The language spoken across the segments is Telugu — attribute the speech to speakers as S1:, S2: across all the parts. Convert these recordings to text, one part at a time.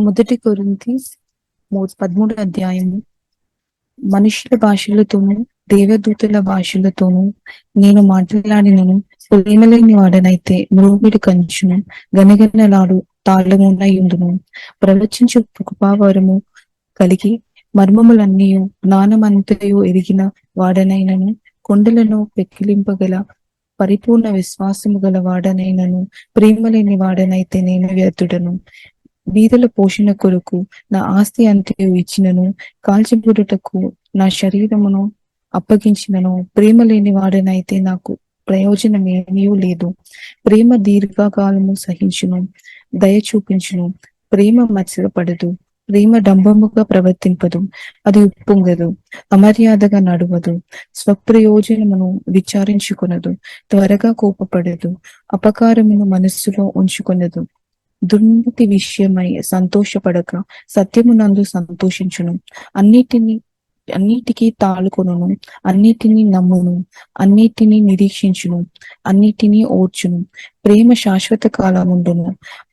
S1: మొదటి కొరింథీ 13 అధ్యాయము. మనుషుల భాషలతోనూ దేవదూతల భాషలతోనూ నేను మాట్లాడినను, ప్రేమలేని వాడనైతే మ్రోగిడి కంచును గనగనలాడు తాళమునయుండును. ప్రవచించు కృపావరము కలిగి మర్మములన్నీయు జ్ఞానమంతయు ఎరిగిన వాడనైనను, కొండలను పెక్కిలింపగల పరిపూర్ణ విశ్వాసము గల వాడనైనను, ప్రేమలేని వాడనైతే నేను వ్యర్థుడను. బీదల పోషణ కొరకు నా ఆస్తి అంతయు ఇచ్చినను, కాల్చిబుడుటకు నా శరీరమును అప్పగించినను, ప్రేమ లేని వాడనైతే నాకు ప్రయోజనమేమీ లేదు. ప్రేమ దీర్ఘకాలము సహించును, దయ చూపించును. ప్రేమ మత్సరపడదు, ప్రేమ డంబముగా ప్రవర్తింపదు, అది ఉప్పొంగదు, అమర్యాదగా నడువదు, స్వప్రయోజనమును విచారించుకొనదు, త్వరగా కోపపడదు, అపకారమును మనస్సులో ఉంచుకొనదు, దుర్నీతి విషయమై సంతోషపడక సత్యమునందు సంతోషించును. అన్నిటికీ తాళుకొనును, అన్నిటినీ నమ్మును, అన్నిటినీ నిరీక్షించును, అన్నిటినీ ఓర్చును. ప్రేమ శాశ్వత కాలముండును.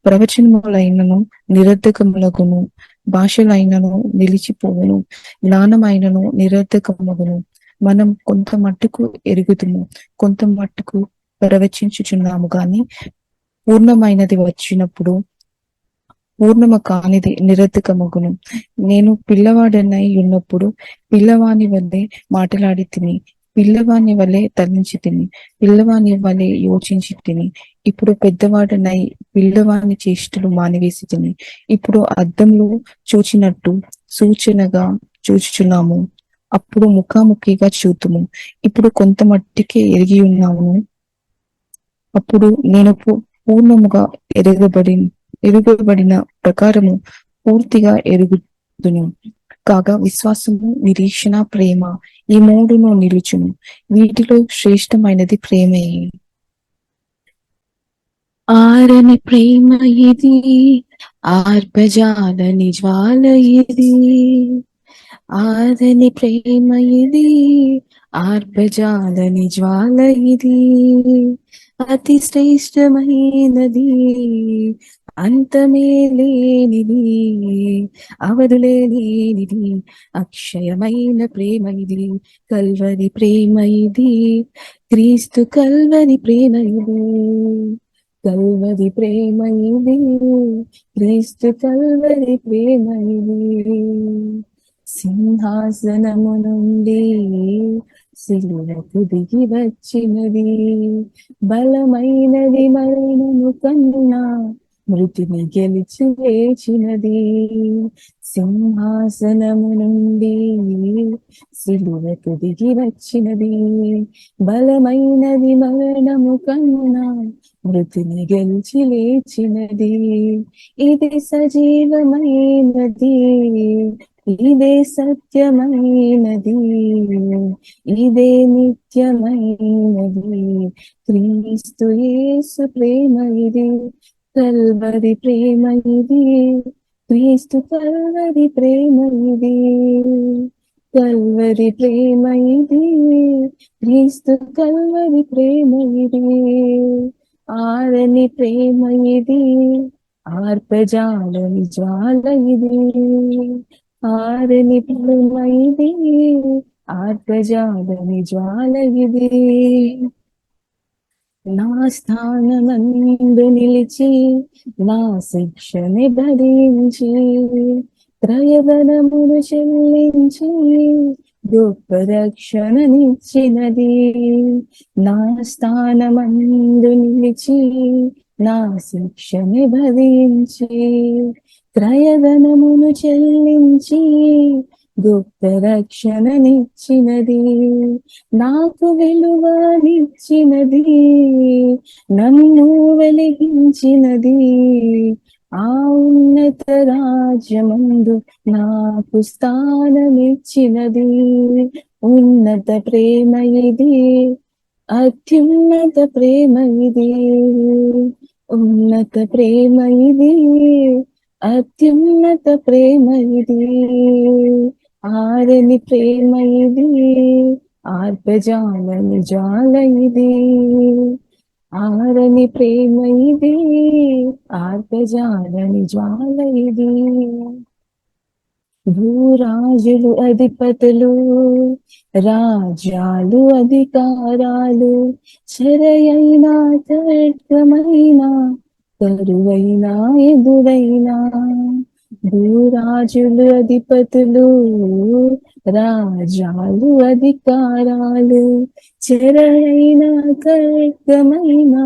S1: ప్రవచనములైనను నిరర్ధకములగును, భాషలైనను నిలిచిపోవును, జ్ఞానమైనను నిరర్ధకమగును. మనం కొంత మట్టుకు ఎరుగుదుము, కొంత మట్టుకు ప్రవచించుచున్నాము గాని పూర్ణమైనది వచ్చినప్పుడు పూర్ణము కానిది నిరర్ధకమగును. నేను పిల్లవాడనై ఉన్నప్పుడు పిల్లవాని వలె మాటలాడి తిని, పిల్లవాని వలె తలంచి తిని, పిల్లవాని వలె యోచించి తిని. ఇప్పుడు పెద్దవాడనై పిల్లవాని చేష్టలు మానివేసి తిని. ఇప్పుడు అద్దంలో చూచినట్టు సూచనగా చూచుచున్నాము, అప్పుడు ముఖాముఖిగా చూతుము. ఇప్పుడు కొంత మట్టికే ఎరిగి ఉన్నాము, అప్పుడు నేను పూర్ణముగా ఎరుగబడిన ప్రకారము పూర్తిగా ఎరుగుదును. కాగా విశ్వాసము, నిరీక్షణ, ప్రేమ ఈ మూడును నిలుచును. వీటిలో శ్రేష్టమైనది ప్రేమే. ఆరని ప్రేమ ఇది, ఆర్పజాలని జ్వాల ఇది. ఆరని ప్రేమ ఇది, ఆర్పజాలని జ్వాల ఇది. అతి శ్రేష్టమైనది, అంతమే లేనిది, అవధులేనిది, అక్షయమైన ప్రేమ ఇది. కల్వరి ప్రేమ ఇది, క్రీస్తు కల్వరి ప్రేమ ఇది. కల్వరి ప్రేమ ఇది, క్రీస్తు కల్వరి ప్రేమ ఇది. సింహాసనము నుండి సిలువకు దిగి వచ్చినది, బలమైనది మరణము కన్నా మృతిని గెలిచి లేచినది. సింహాసనము నుండి సిలువకు దిగి వచ్చినది, బలమైనది మరణము కన్నా మృతిని గెలిచి లేచినది. ఇది సజీవమైనది, ఇదే సత్యమైనది, ఇదే నిత్యమైనది. క్రీస్తు యేసు ప్రేమ ఇది, కల్వరి ప్రేమ ఇది. క్రీస్తు కల్వరి ప్రేమ ఇది, కల్వరి ప్రేమ ఇది. క్రీస్తు కల్వరి ప్రేమ ఇది. ఆరని ప్రేమ ఇది, ఆర్పజాలని జ్వాల ఇది. ఆరని ప్రేమ ఇది, ఆర్పజాలని జ్వాల ఇది. నా స్థానమందు నిలిచి నా శిక్షని భరించి, క్రయధనమును చెల్లించి గొప్ప రక్షణనిచ్చినది. నా స్థానమందు నిలిచి నా శిక్షని భరించి, క్రయధనమును చెల్లించి గొప్ప రక్షణనిచ్చినది. నాకు విలువనిచ్చినది, నన్ను వెలిగించినది. ఆ ఉన్నత రాజ్యమందు నాకు స్థానమిచ్చినది. ఉన్నత ప్రేమ ఇది, అత్యున్నత ప్రేమ ఇది. ఉన్నత ప్రేమ ఇది, అత్యున్నత ప్రేమ ఇది. ఆరని ప్రేమ ఇది, ఆర్పజాలని జ్వాల ఇది. ఆరని ప్రేమ ఇది, ఆర్తజాలని జ్వాల ఇది. భూరాజులు అధిపతులు, రాజ్యాలు అధికారాలు, చెరయైనా ఖడ్గమైనా కరువైనా ఎదురైనా. భూరాజులు అధిపతులు, రాజ్యాలు అధికారాలు, చెరయైనా ఖడ్గమైనా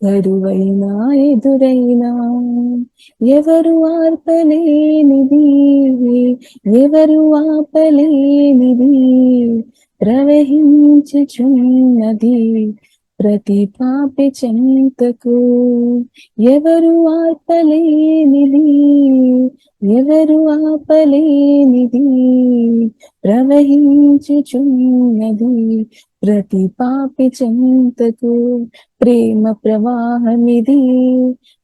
S1: కరువైనా ఎదురైనా. ఎవరు ఆర్పలేనిది, ఎవరు ఆపలేనిది, ప్రవహించుచున్నది ప్రతి పాపి చెంతకు. ఎవరు ఆర్పలేనిది, ఎవరు ఆపలేనిది, ప్రవహించుచున్నది ప్రతి పాపి చెంతకు. ప్రేమ ప్రవాహమిది,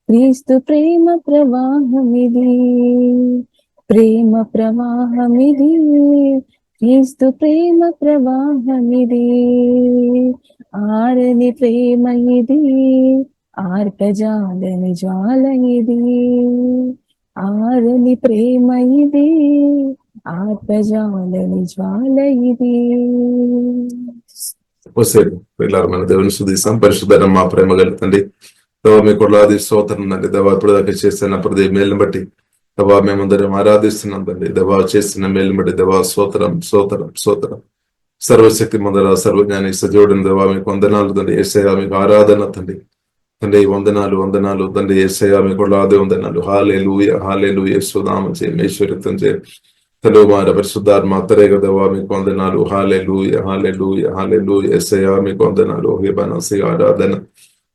S1: క్రీస్తు ప్రేమ ప్రవాహమిది. ప్రేమ ప్రవాహమిది, క్రీస్తు ప్రేమ ప్రవాహమిది. ఆరని ప్రేమ ఇది, ఆర్తజాలని జ్వాల ఇది. ఆరని ప్రేమ ఇది, ఆర్తజాలని జ్వాల ఇది.
S2: పిల్లలు మన దేవుని స్తుతిస్తాం. పరిశుద్ధ మా ప్రేమ కలుగుతండి దేవా, మీ కొట్లాది స్తోత్రం తండ్రి. దేవా ఇప్పుడు దాకా చేస్తున్న ప్రతి మేలుని బట్టి దేవా మేమందరం ఆరాధిస్తున్నాం తండ్రి. దేవా చేస్తున్న మేలుని బట్టి దేవా స్తోత్రం స్తోత్రం స్తోత్రం. సర్వశక్తి మందర సర్వజ్ఞాని సజీవుడిని దేవా మీకు వందనాలు తండ్రి. యేసయ్యా మీకు ఆరాధన తండ్రి. తండ్రి వందనాలు వందనాలు తండ్రి. యేసయ్యా మీకు కొట్లాది వందనాలు. హల్లెలూయా హల్లెలూయా. యేసునామం మేశ్వరిత్వం చే తెలుగుమార పరిశుద్ధాత్మ అత్తరేగ దేవా మీకు వందనాలు. హల్లెలూయా హల్లెలూయా హల్లెలూయా. యేసయ్యా మీకు వందనాలు. హేబనసి ఆరాధన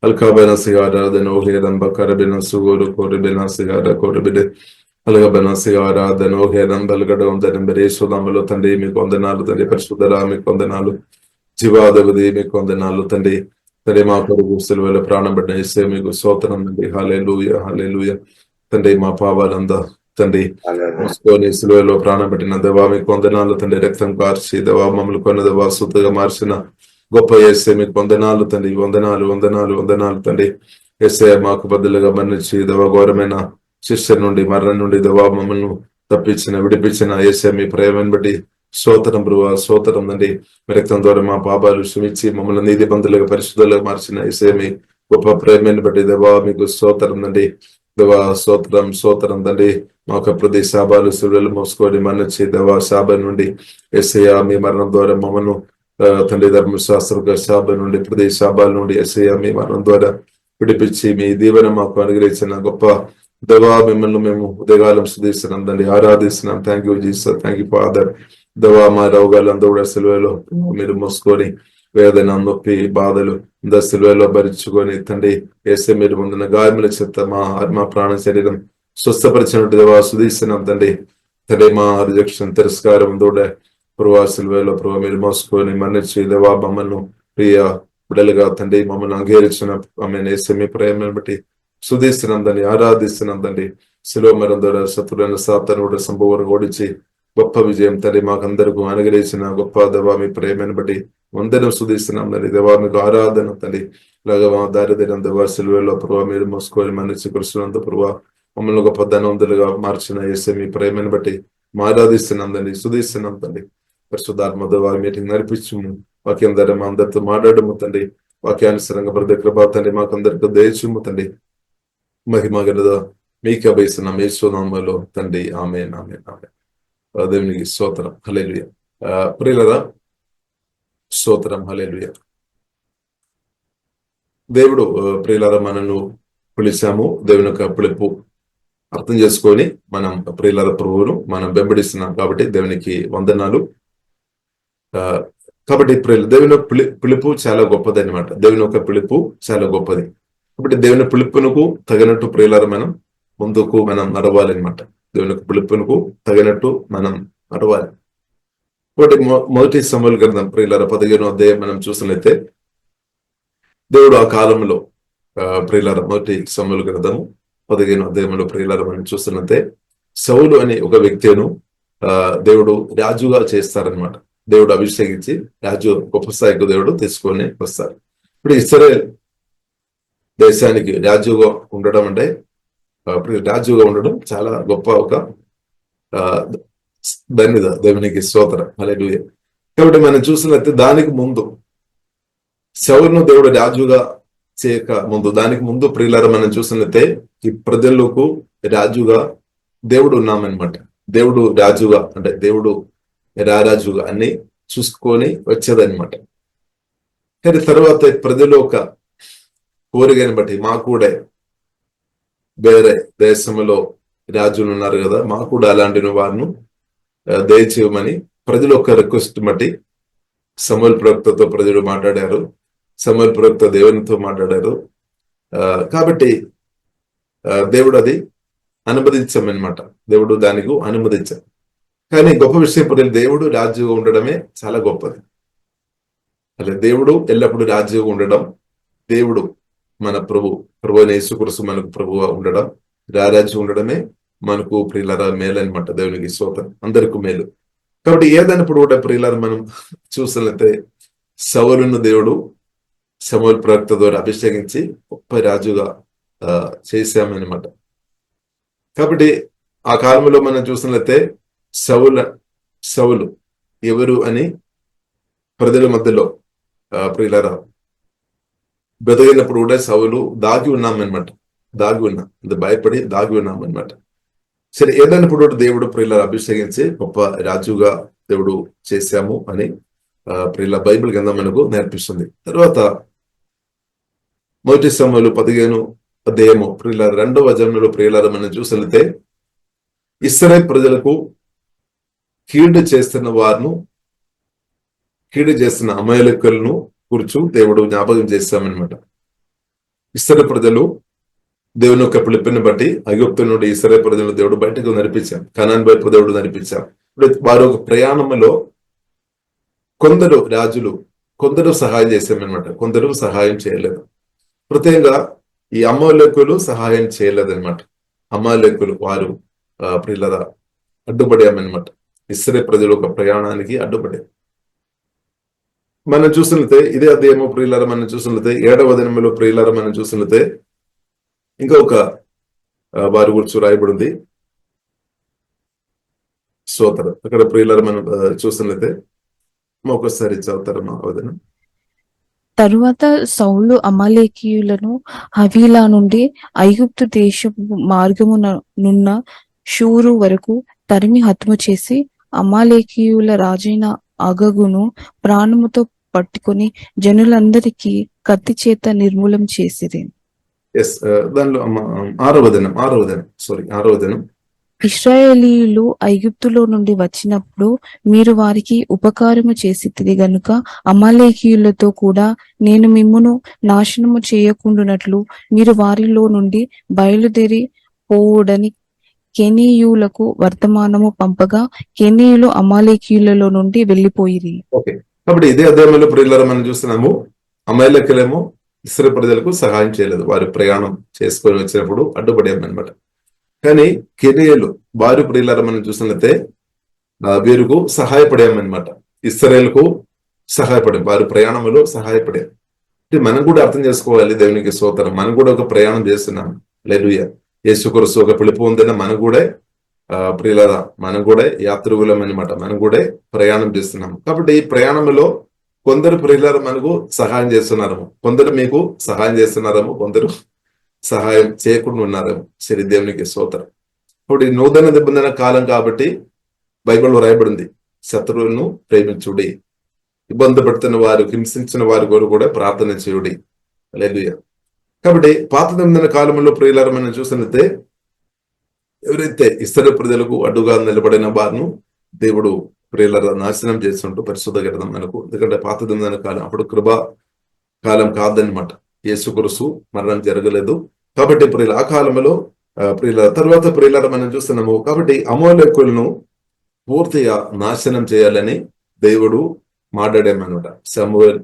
S2: అల్కాబెనసి ఆరాధన. ఓహే రంబ కరబిన సుగోరు కోరబిన సిగార కోరబిడే అలగబెనసి ఆరాధన. ఓహే రంబల్గడ వందనం యేసునామములో తండ్రి మీకు వందనాలు తండ్రి. పరిశుద్ధరా మీకు వందనాలు. జీవాధిపతి మీకు వందనాలు తండ్రి. తండ్రి మా కొరకు సిలువలో ప్రాణం పెట్టిన యేసే మీకు స్తోత్రం తండ్రి. హల్లెలూయా హల్లెలూయా. తండ్రి మా పాపాలంతా తండ్రి మూసుకొని సిలువలో ప్రాణం పెట్టిన దేవా మీకు వందనాలు తండ్రి. రక్తం కార్చి దేవా మమ్మల్ని కొన్న దేవా సుతగా మార్చిన గొప్ప యేసే మీకు వందనాలు తండ్రి. వందనాలు వందనాలు వందనాలు తండ్రి. యేసే మాకు బదులుగా మన్నించి దేవా ఘోరమైన శిక్ష నుండి మరణం నుండి దేవా మమ్మల్ని తప్పించిన విడిపించిన యేసే మీ ప్రేమను బట్టి స్తోత్రం బ్రువా స్తోత్రం తండ్రి. మీ రక్తం ద్వారా మా పాపాలు క్షమించి మమ్మల్ని నీతి బంధులుగా పరిశుద్ధులుగా మార్చిన యేసే మీ గొప్ప ప్రేమను బట్టి దేవా మీకు స్తోత్రం తండ్రి. దేవా స్తోత్రం స్తోత్రం తండ్రి. మాకు ప్రతి శాపాలు సుడులు మోసుకొని మన్నించి దేవా శాప నుండి యేసయ్యా మీ మరణం ద్వారా మమ్మల్ని తండ్రి ధర్మశాస్త్ర శాప నుండి ప్రతి శాపాల నుండి యేసయ్యా మీ మరణం ద్వారా విడిపించి మీ దీవెన మాకు అనుగ్రహించిన గొప్ప దేవా మిమ్మల్ని మేము ఉదయకాలం స్తుతిస్తున్నాం తండ్రి. ఆరాధిస్తున్నాం. Thank you Jesus. Thank you father. దేవా మా రోగాలంతా కూడా సిలువలో మీరు మోసుకొని వేదన నొప్పి బాధలు సిలువలో భరించుకొని తండ్రి యేసే మీరు ముందున్న గాయముల చెత్త మా ఆత్మ ప్రాణ శరీరం స్వస్థపరిచినట్టు దేవా స్తుతిస్తున్నాం తండ్రి. తండ్రి మా రిజెక్షన్ తిరస్కారం దూడ ప్రభా సిలువలో ప్రభా మీరు మోసుకొని మన్నించి దేవా మమ్మల్ని ప్రియ బిడ్డలుగా తండ్రి మమ్మల్ని అంగీకరించిన ఆమె యేసే మీ ప్రేమను బట్టి స్తుతిస్తున్నాం తండ్రి. ఆరాధిస్తున్నాం తండ్రి. శిలువ మరణం ద్వారా శత్రులైన సాతాను కూడా సంభవం ఓడించి గొప్ప విజయం తండ్రి మాకందరికీ అనుగ్రహించిన గొప్ప దేవా మీ ప్రేమను బట్టి వందనం స్తుతిస్తున్నాం తండ్రి. దేవా మీకు ఆరాధన తండ్రి. ఇలాగా మా దారిద్ర్యం దేవా సిలువలో ప్రభావ మీరు మోసుకొని మన్నించి కృష్ణంత ప్రభావ మమ్మల్ని గొప్ప ధనవంతులుగా మార్చిన యేసే మీ ప్రేమను బట్టి మా ఆరాధిస్తున్నాం తండ్రి. స్తుతిస్తున్నాం తండ్రి. పరిశుద్ధాత్మ దేవా మీటింగ్ నడిపించుము. వాక్యం ద్వారా మా అందరితో మాట్లాడము తండ్రి. వాక్యానుసరంగా ప్రతి కృప తండ్రి మాకందరికీ దయచుము తండ్రి. మహిమ గలదా మీకు అభయిస్తున్నాం యేసునామములో తండ్రి. ఆమేన్ ఆమేన్ ఆమేన్. దేవునికి స్తోత్రం. హల్లెలూయా. ప్రియులరా స్తోత్రం. హల్లెలూయా. దేవుడు ప్రియులరా మనను పిలిచాము. దేవుని యొక్క పిలుపు అర్థం చేసుకొని మనం ప్రియులర ప్రభువును మనం వెంబడిస్తున్నాం కాబట్టి దేవునికి వందనాలు. కాబట్టి దేవుని పిలుపు చాలా గొప్పది అనమాట. దేవుని యొక్క పిలుపు చాలా గొప్పది. కాబట్టి దేవుని పిలుపునకు తగినట్టు ప్రియులర మనం ముందుకు మనం నడవాలి అనమాట. దేవుని యొక్క పిలుపునకు తగినట్టు మనం నడవాలి. కాబట్టి మొదటి సమూయేలు గ్రంథం ప్రియులర 15వ అధ్యాయం మనం చూసినట్లయితే దేవుడు ఆ కాలంలో ప్రియులర మొదటి సమూయేలు గ్రంథము 15వ అధ్యాయంలో ప్రియులర మనం చూస్తున్నట్టే సౌలు అనే ఒక వ్యక్తిను దేవుడు రాజుగా చేస్తారనమాట. దేవుడు అభిషేకించి రాజు గొప్ప స్థాయికి దేవుడు తీసుకొని వస్తారు. ఇప్పుడు ఇశ్రాయేల్ దేశానికి రాజుగా ఉండడం అంటే రాజుగా ఉండడం చాలా గొప్ప ఒక ధన్యత. దేవునికి స్తోత్రం. హల్లెలూయా. కాబట్టి మనం చూసినట్లయితే దానికి ముందు సౌలును దేవుడు రాజుగా చేయక ముందు, దానికి ముందు ప్రియులారా మనం చూసినట్లయితే ఈ ప్రజలకు రాజుగా దేవుడు ఉన్నామన్నమాట. దేవుడు రాజుగా అంటే దేవుడు రారాజుగా అన్ని చూసుకొని వచ్చేదన్నమాట. కానీ తర్వాత ప్రజలు ఒక కోరికని బట్టి మాకు కూడా వేరే దేశంలో రాజులు ఉన్నారు కదా, మాకు కూడా అలాంటి వారిని దయచేయమని ప్రజలు ఒక రిక్వెస్ట్ బట్టి సమూయేలు ప్రవక్తతో ప్రజలు మాట్లాడారు. సమూయేలు ప్రవక్త దేవునితో మాట్లాడారు. కాబట్టి దేవుడు అది అనుమతించామన్నమాట. దేవుడు దానికి అనుమతించాం. కానీ గొప్ప విషయం దేవుడు రాజుగా ఉండడమే చాలా గొప్పది. అలా దేవుడు ఎల్లప్పుడూ రాజుగా ఉండడం, దేవుడు మన ప్రభు అయిన యేసుక్రీస్తు మనకు ప్రభువుగా ఉండడం, రారాజు ఉండడమే మనకు ప్రియులారా మేలు అనమాట. దేవునికి స్తోత్రం. అందరికీ మేలు. కాబట్టి ఏదైనప్పుడు కూడా ప్రియులారా మనం చూసినట్లయితే సౌలును దేవుడు సమూయేలు ప్రవక్త ద్వారా అభిషేకించి గొప్ప రాజుగా చేశామన్నమాట. కాబట్టి ఆ కాలంలో మనం చూసినట్లయితే సౌలు ఎవరు అని ప్రజల మధ్యలో ప్రియులారా బెదగినప్పుడు కూడా సౌలు దాగి ఉన్నామన్నమాట. భయపడి దాగి ఉన్నామన్నమాట. సరే, ఏదైనప్పుడు దేవుడు ప్రియులారా అభిషేకించి గొప్ప రాజుగా దేవుడు చేశాము అని ప్రియుల బైబిల్ గ్రంథం మనకు నేర్పిస్తుంది. తర్వాత మొదటి సమూయేలు 15 అధ్యాయము ప్రియులారా 2వ వచనంలో ప్రియులారా మనం చూసినట్లయితే ఇశ్రాయేలు ప్రజలకు కీడు చేస్తున్న అమాలేకీయులను కూర్చు దేవుడు జ్ఞాపకం చేస్తామన్నమాట. ఇశ్రాయేలు ప్రజలు దేవుని యొక్క పిలుపుని బట్టి ఐగుప్తు నుండి ఇశ్రాయేలు ప్రజలను దేవుడు బయటకు నడిపించాం, కనాన్ వైపు దేవుడు నడిపించాం. వారి ఒక ప్రయాణంలో కొందరు రాజులు సహాయం చేశామన్నమాట, కొందరు సహాయం చేయలేదు. ప్రత్యేకంగా ఈ అమాలేకీయులు సహాయం చేయలేదన్నమాట. అమాలేకీయులు వారు ప్రియులారా అడ్డుపడామన్నమాట. ఇశ్రాయేలు ప్రజలు ఒక ప్రయాణానికి అడ్డుపడారు. మనం చూసినట్లయితే ఇదే అధ్యాయము ప్రియులారా మనం చూసినట్లయితే 7వ వచనంలో ప్రియులారా మనం చూసినట్లయితే ఇంకా ఒక వారి గురించి రాయబడింది. స్తోత్రం. అక్కడ ప్రియులారా మనం చూసినట్లయితే ఒకసారి చదువుతారమ్మా వదన.
S3: తరువాత సౌలు అమాలేకీయులను హవీలా నుండి ఐగుప్తు దేశపు మార్గమునున్న షూరు వరకు తరిమి హతము చేసి అమాలేకీయుల రాజైన అగగును ప్రాణముతో పట్టుకొని జనులందరికీ కత్తి చేత నిర్మూలం చేసిరి.
S2: దానిలో 6వ వచనం.
S3: ఇశ్రాయేలీయులు ఐగుప్తులో నుండి వచ్చినప్పుడు మీరు వారికి ఉపకారము చేసితిరి గనుక అమాలేకీయులతో కూడా నేను మిమ్మును నాశనము చేయకుండునట్లు మీరు వారిలో నుండి బయలుదేరి పోవుడని కెనీయులకు వర్తమానము పంపగా కెనీయులు అమాలేకీయులలో నుండి వెళ్లిపోయిరి.
S2: కాబట్టి ఇదే అధ్యాయంలో ప్రియులారా మనం చూస్తున్నాము, అమాలేకీయులేమో ఇశ్రాయేలు ప్రజలకు సహాయం చేయలేదు, వారి ప్రయాణం చేసుకొని వచ్చినప్పుడు అడ్డుపడామన్నమాట. కానీ కెనీయులు వారి ప్రియులారా మనం చూసినట్లయితే వీరికి సహాయపడామన్నమాట. ఇశ్రాయేలుకు సహాయపడాం, వారి ప్రయాణంలో సహాయపడాం. మనం కూడా అర్థం చేసుకోవాలి. దేవునికి స్తోత్రం. మనం కూడా ఒక ప్రయాణం చేస్తున్నాం. హల్లెలూయా. యేసుక్రీస్తు ఒక పిలుపు ఉందని మనం కూడా ప్రియులారా మనం కూడా యాత్రికులం అన్నమాట. మనం కూడా ప్రయాణం చేస్తున్నాం. కాబట్టి ఈ ప్రయాణంలో కొందరు ప్రియులారా మనకు సహాయం చేస్తున్నారేమో, కొందరు మీకు సహాయం చేస్తున్నారేమో, కొందరు సహాయం చేయకుండా ఉన్నారేమో. సరే, దేవునికి స్తోత్రం. ఇప్పుడు ఈ నూతన నిబంధన కాలం కాబట్టి బైబిల్లో రాయబడింది, శత్రువులను ప్రేమించుడి, ఇబ్బంది పడుతున్న వారు, హింసించిన వారి కొరకు కూడా ప్రార్థన చేయుడి. హల్లెలూయా. కాబట్టి పాత నిబంధన కాలంలో ప్రియులారా మనం చూసినట్లయితే ఎవరైతే ఇశ్రాయేలు ప్రజలకు అడ్డుగా నిలబడిన వారిను దేవుడు ప్రియులారా నాశనం చేస్తుంటూ పరిశుద్ధ గ్రంథం మనకు, ఎందుకంటే పాత నిబంధన కాలం అప్పుడు కృపా కాలం కాదనమాట. యేసుక్రీస్తు మరణం జరగలేదు కాబట్టి ప్రియుల ఆ కాలంలో ప్రియుల తర్వాత ప్రియులారా మనం చూస్తున్నాము. కాబట్టి అమాలేకీయులను పూర్తిగా నాశనం చేయాలని దేవుడు మాట్లాడామన్నమాట. సమూయేలు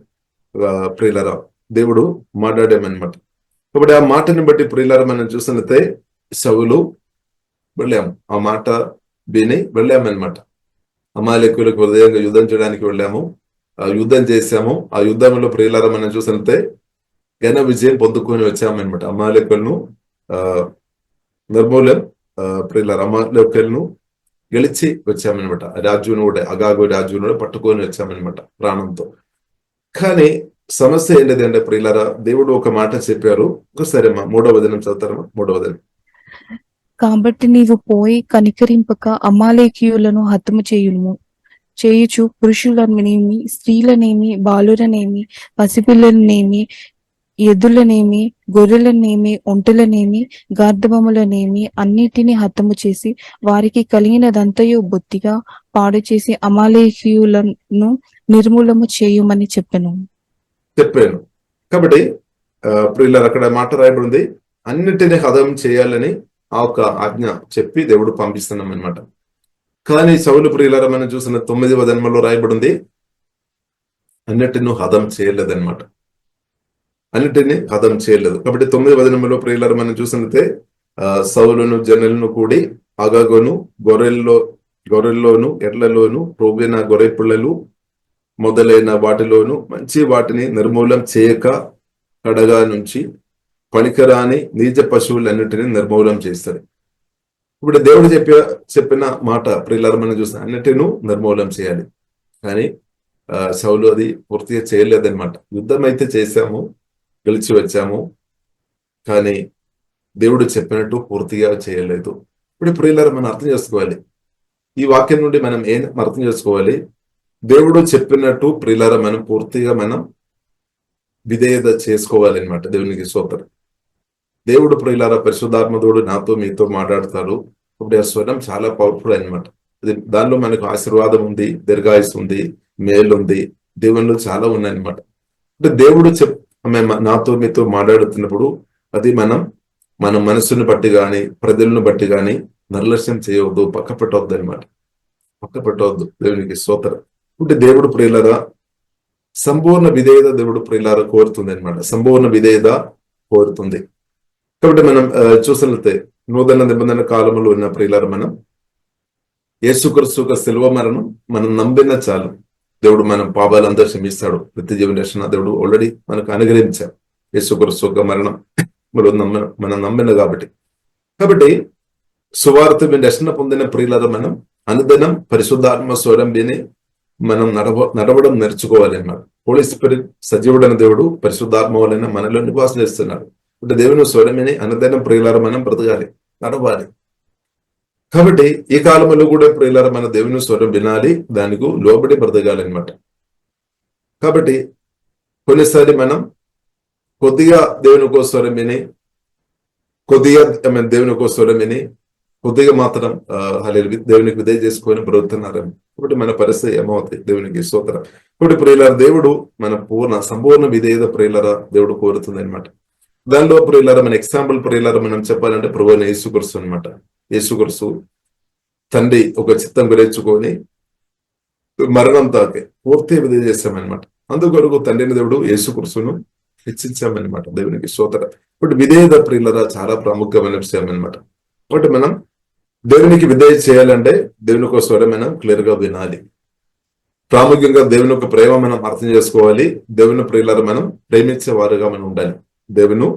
S2: ప్రియులారా దేవుడు మాట్లాడామన్నమాట. కాబట్టి ఆ మాటని బట్టి ప్రియులారా మనం చూసినట్లయితే సౌలు వెళ్ళాము, ఆ మాట విని వెళ్ళామన్నమాట. అమాలేకీయులకు హృదయంగా యుద్ధం చేయడానికి వెళ్ళాము, యుద్ధం చేశాము. ఆ యుద్ధంలో ప్రియులారా మనం చూసినట్లయితే ఘన విజయం పొందుకొని వచ్చామన్నమాట. అమాలేకులను నిర్మూలం ప్రియులారా, అమాలేకులను గెలిచి వచ్చామన్నమాట. రాజును కూడా, అగాగు రాజును కూడా పట్టుకొని వచ్చామన్నమాట ప్రాణంతో. కానీ సమస్య ఏంటిదంటే ప్రియులారా, దేవుడు ఒక మాట చెప్పారు. ఒకసారి 3వ వచనం చదువుతారమ్మా. 3వ వచనం.
S3: కాబట్టి నీవు పోయి కనికరింపక అమాలేకీయులను హతము చేయుచు పురుషులనేమి, స్త్రీలనేమి, బాలురనేమి, పసిపిల్లలనేమి, ఎద్దులనేమి, గొర్రెలనేమి, ఒంటెలనేమి, గార్ధబములనేమి అన్నిటినీ హతము చేసి వారికి కలిగినదంతయు బొత్తిగా పాడు చేసి అమాలేకీయులను నిర్మూలము చేయుమని చెప్పాను.
S2: కాబట్టి ప్రియులారా, అక్కడ మాట రాయబడింది, అన్నిటినీ హతం చేయాలని ఆ ఒక ఆజ్ఞ చెప్పి దేవుడు పంపిస్తున్నాం అనమాట. కానీ సౌలు ప్రియులారా, మనం చూసిన 9వ వచనంలో రాయబడింది అన్నిటిని హతం చేయలేదన్నమాట. అన్నిటిని హతం చేయలేదు. కాబట్టి 9వ వచనంలో ప్రియులారా మనం చూసినట్లయితే సౌలును జనులను కూడి అగగును గొర్రెల్లోను ఎడ్లలోను ప్రోబిన గొర్రె పిల్లలు మొదలైన వాటిలోను మంచి వాటిని నిర్మూలం చేయక కడగా నుంచి పనికిరాని నీచ పశువులన్నిటిని నిర్మూలం చేస్తారు. ఇప్పుడు దేవుడు చెప్పిన మాట ప్రియులారా మనం చూసిన అన్నిటిని నిర్మూలం చేయాలి. కానీ సౌలు అది పూర్తిగా చేయలేదన్నమాట. యుద్ధం అయితే చేశాము, గెలిచి వచ్చాము, కానీ దేవుడు చెప్పినట్టు పూర్తిగా చేయలేదు. ఇప్పుడు ప్రియులారా మనం అర్థం చేసుకోవాలి, ఈ వాక్యం నుండి మనం ఏం అర్థం చేసుకోవాలి? దేవుడు చెప్పినట్టు ప్రియులారా మనం పూర్తిగా విధేయత చేసుకోవాలి అనమాట. దేవునికి స్తోత్రం. దేవుడు ప్రియులారా పరిశుద్ధాత్మదేవుడు నాతో మీతో మాట్లాడతాడు. ఇప్పుడు ఆ స్వరం చాలా పవర్ఫుల్ అనమాట. దానిలో మనకు ఆశీర్వాదం ఉంది, దీర్ఘాయుసు ఉంది, మేలు ఉంది, దేవుళ్ళు చాలా ఉన్నాయన్నమాట. అంటే దేవుడు నాతో మీతో మాట్లాడుతున్నప్పుడు అది మన మనసును బట్టి గాని ప్రజలను బట్టి గాని నిర్లక్ష్యం చేయవద్దు, పక్క పెట్టవద్దు అనమాట. పక్క పెట్టవద్దు. దేవునికి స్తోత్రం. అంటే దేవుడు ప్రియులారా సంపూర్ణ విధేయత దేవుడు ప్రియులారా కోరుతుంది అనమాట. సంపూర్ణ విధేయత కోరుతుంది. కాబట్టి మనం చూసినట్లయితే నూతన నిబంధన కాలంలో ఉన్న ప్రియులారా మనం యేసుక్రీస్తు శిలువ మరణం మనం నమ్మిన చాలు, దేవుడు మనం పాపాలంతా క్షమిస్తాడు. నిత్య జీవన రక్షణ దేవుడు ఆల్రెడీ మనకు అనుగ్రహించాడు. యేసుక్రీస్తు మరణం మనం నమ్మిన కాబట్టి సువార్త రక్షణ పొందిన ప్రియులారా మనం అనుదినం పరిశుద్ధాత్మ స్వరం విని మనం నడవడం నేర్చుకోవాలి అన్నమాట. హోలీ స్పిరిట్ సజీవుడైన దేవుడు పరిశుద్ధాత్మ వలన మనలో నివాసం చేస్తున్నాడు. అంటే దేవుని స్వరం విని అనుదినం ప్రియులారా మనం బ్రతకాలి, నడవాలి. కాబట్టి ఈ కాలంలో కూడా ప్రియులారా మన దేవుని స్వరం వినాలి, దానికి లోబడి బ్రతకాలన్నమాట. కాబట్టి కొన్నిసారి మనం కొద్దిగా దేవుని స్వరం విని కొద్దిగా మాత్రం దేవునికి విధేయ చేసుకొని బ్రతుకుతున్నారు. కాబట్టి మన పరిస్థితి ఏమవుతుంది? దేవునికి స్తోత్రం. ఇప్పుడు ప్రియులారా దేవుడు మన సంపూర్ణ విధేయత ప్రియులారా దేవుడు కోరుతుంది అనమాట. దానిలో ప్రియులారా మన ఎగ్జాంపుల్ ప్రియులారా మనం చెప్పాలంటే ప్రభువైన యేసుక్రీస్తు అనమాట. యేసుక్రీస్తు తండ్రి ఒక చిత్తం గురించుకొని మరణం తాకే పూర్తి విధేయ చేస్తామన్నమాట. అందుకొరకు తండ్రిని దేవుడు యేసుక్రీస్తును హెచ్చించామన్నమాట. దేవునికి స్తోత్రం. ఇప్పుడు విధేయత ప్రియులారా చాలా ప్రాముఖ్యమైన విషయం అనమాట. కాబట్టి మనం దేవునికి విధేయ చేయాలంటే దేవుని యొక్క స్వరం మనం క్లియర్ గా వినాలి. ప్రాముఖ్యంగా దేవుని యొక్క ప్రేమ మనం అర్థం చేసుకోవాలి. దేవుని ప్రియులారా మనం ప్రేమించే వారుగా మనం ఉండాలి. దేవుని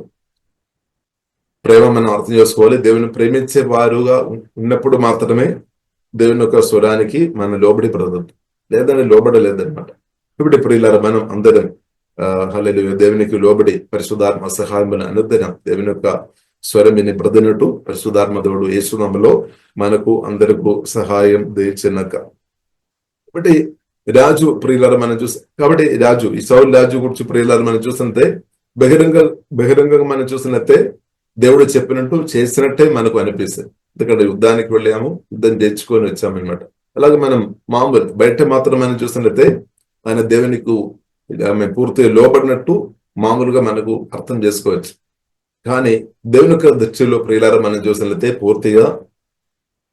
S2: ప్రేమ మనం అర్థం చేసుకోవాలి. దేవుని ప్రేమించే వారుగా ఉన్నప్పుడు మాత్రమే దేవుని యొక్క స్వరానికి మనం లోబడి బ్రతకదు, లేదని లోబడలేదన్నమాట. ఇప్పుడు ప్రియులారా మనం అందరం హల్లెలూయా దేవునికి లోబడి పరిశుద్ధాత్మ సహాయం అనుదినం దేవుని యొక్క స్వరం విని బ్రతినట్టు పరిశుద్ధాత్మ దేవుడు యేసునామములో మనకు అందరికీ సహాయం దయచేయనక. కాబట్టి రాజు ప్రియులారా మనం కాబట్టి ఈ సౌలు రాజు గురించి ప్రియులారా మనం చూస్తుంటే బహిరంగంగా మనం చూసినట్టే దేవుడు చెప్పినట్టు చేసినట్టే మనకు అనిపిస్తుంది. ఎందుకంటే యుద్ధానికి వెళ్ళాము, యుద్ధం తెచ్చుకొని వచ్చామన్నమాట. అలాగే మనం మామూలు బయట మాత్రం మనం చూసినట్లయితే ఆయన దేవునికి పూర్తిగా లోబడినట్టు మామూలుగా మనకు అర్థం చేసుకోవచ్చు. కానీ దేవుని యొక్క దృష్టిలో ప్రియులారా మనం చూసినట్లయితే పూర్తిగా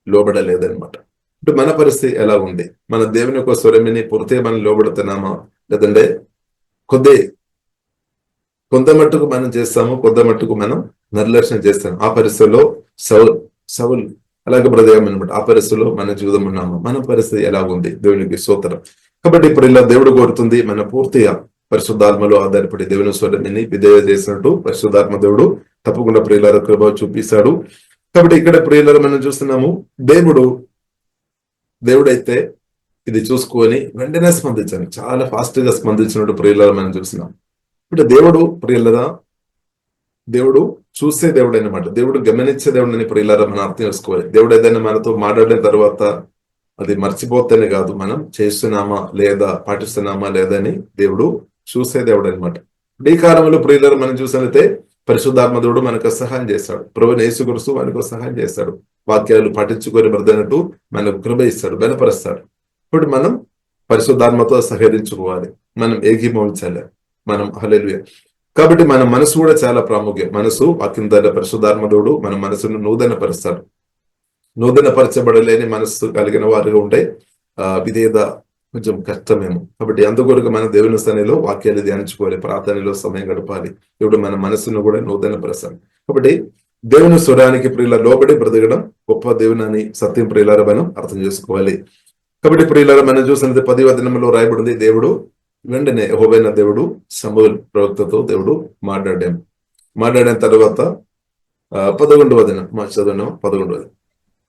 S2: లోబడలేదన్నమాట. ఇప్పుడు మన పరిస్థితి ఎలా ఉంది? మన దేవుని యొక్క స్వరమిని పూర్తిగా మనం లోబడుతున్నామా, లేదంటే కొంత మట్టుకు మనం చేస్తాము, కొంత మట్టుకు మనం నిర్లక్ష్యం చేస్తాం. ఆ పరిస్థితుల్లో సౌలు అలాగే బ్రదయం అనమాట. ఆ పరిస్థితుల్లో మన జీవితం ఉన్నాము. మన పరిస్థితి ఎలా ఉంది? దేవునికి స్తోత్రం. కాబట్టి ఇప్పుడు ఇలా దేవుడు కోరుతుంది మన పూర్తిగా పరిశుద్ధాత్మలో ఆధారపడి దేవుని స్వరాన్ని విధేయ చేసినట్టు పరిశుద్ధాత్మ దేవుడు తప్పకుండా ప్రియులార కృప చూపిస్తాడు. కాబట్టి ఇక్కడ ప్రియులార మనం చూస్తున్నాము, దేవుడైతే ఇది చూసుకొని వెంటనే స్పందించాను, చాలా ఫాస్ట్ గా స్పందించినట్టు ప్రియులార మనం చూస్తున్నాం. ఇప్పుడు దేవుడు చూసే దేవుడు అన్నమాట, దేవుడు గమనించే దేవుడు అని ప్రియులారా మనం అర్థం చేసుకోవాలి. దేవుడు ఏదైనా మనతో మాట్లాడిన తర్వాత అది మర్చిపోతేనే కాదు, మనం చేస్తున్నామా లేదా పాటిస్తున్నామా లేదని దేవుడు చూసే దేవుడు అనమాట. ఈ కాలంలో ప్రియులారా మనం చూసినట్లయితే పరిశుద్ధాత్మ దేవుడు మనకు సహాయం చేస్తాడు. ప్రభువైన యేసుక్రీస్తు మనకు సహాయం చేస్తాడు. వాక్యాలు పఠించుకొని బ్రదనట్టు మనకు కృప ఇస్తాడు, బలపరుస్తాడు. ఇప్పుడు మనం పరిశుద్ధాత్మతో సహకరించుకోవాలి, మనం ఏకీభవించాలి, మనం హల్లెలూయా. కాబట్టి మన మనసు కూడా చాలా ప్రాముఖ్యం. మనసు వాక్యం ద్వారా పరిశుద్ధాత్మ దేవుడు మన మనసును నూతనపరుస్తాడు. నూతనపరచబడలేని మనస్సు కలిగిన వారుగా ఉంటే విధేయత కొంచెం కష్టమేమో. కాబట్టి అందుకొరకు మన దేవుని స్థానంలో వాక్యాలు ధ్యానించుకోవాలి, ప్రార్థనలో సమయం గడపాలి. ఇప్పుడు మన మనసును కూడా నూతనపరుస్తాడు. కాబట్టి దేవుని స్వరానికి ప్రియుల లోబడి బ్రతకడం గొప్ప దేవుని సత్యం ప్రియులారా మనం అర్థం చేసుకోవాలి. కాబట్టి ప్రియులారా మనం చూసినది 10వ వచనంలో రాయబడింది, దేవుడు వెంటనే యెహోవా దేవుడు సమూయేలు ప్రవక్తతో దేవుడు మాట్లాడిన తర్వాత 11వ వచనం చదువును. 11వ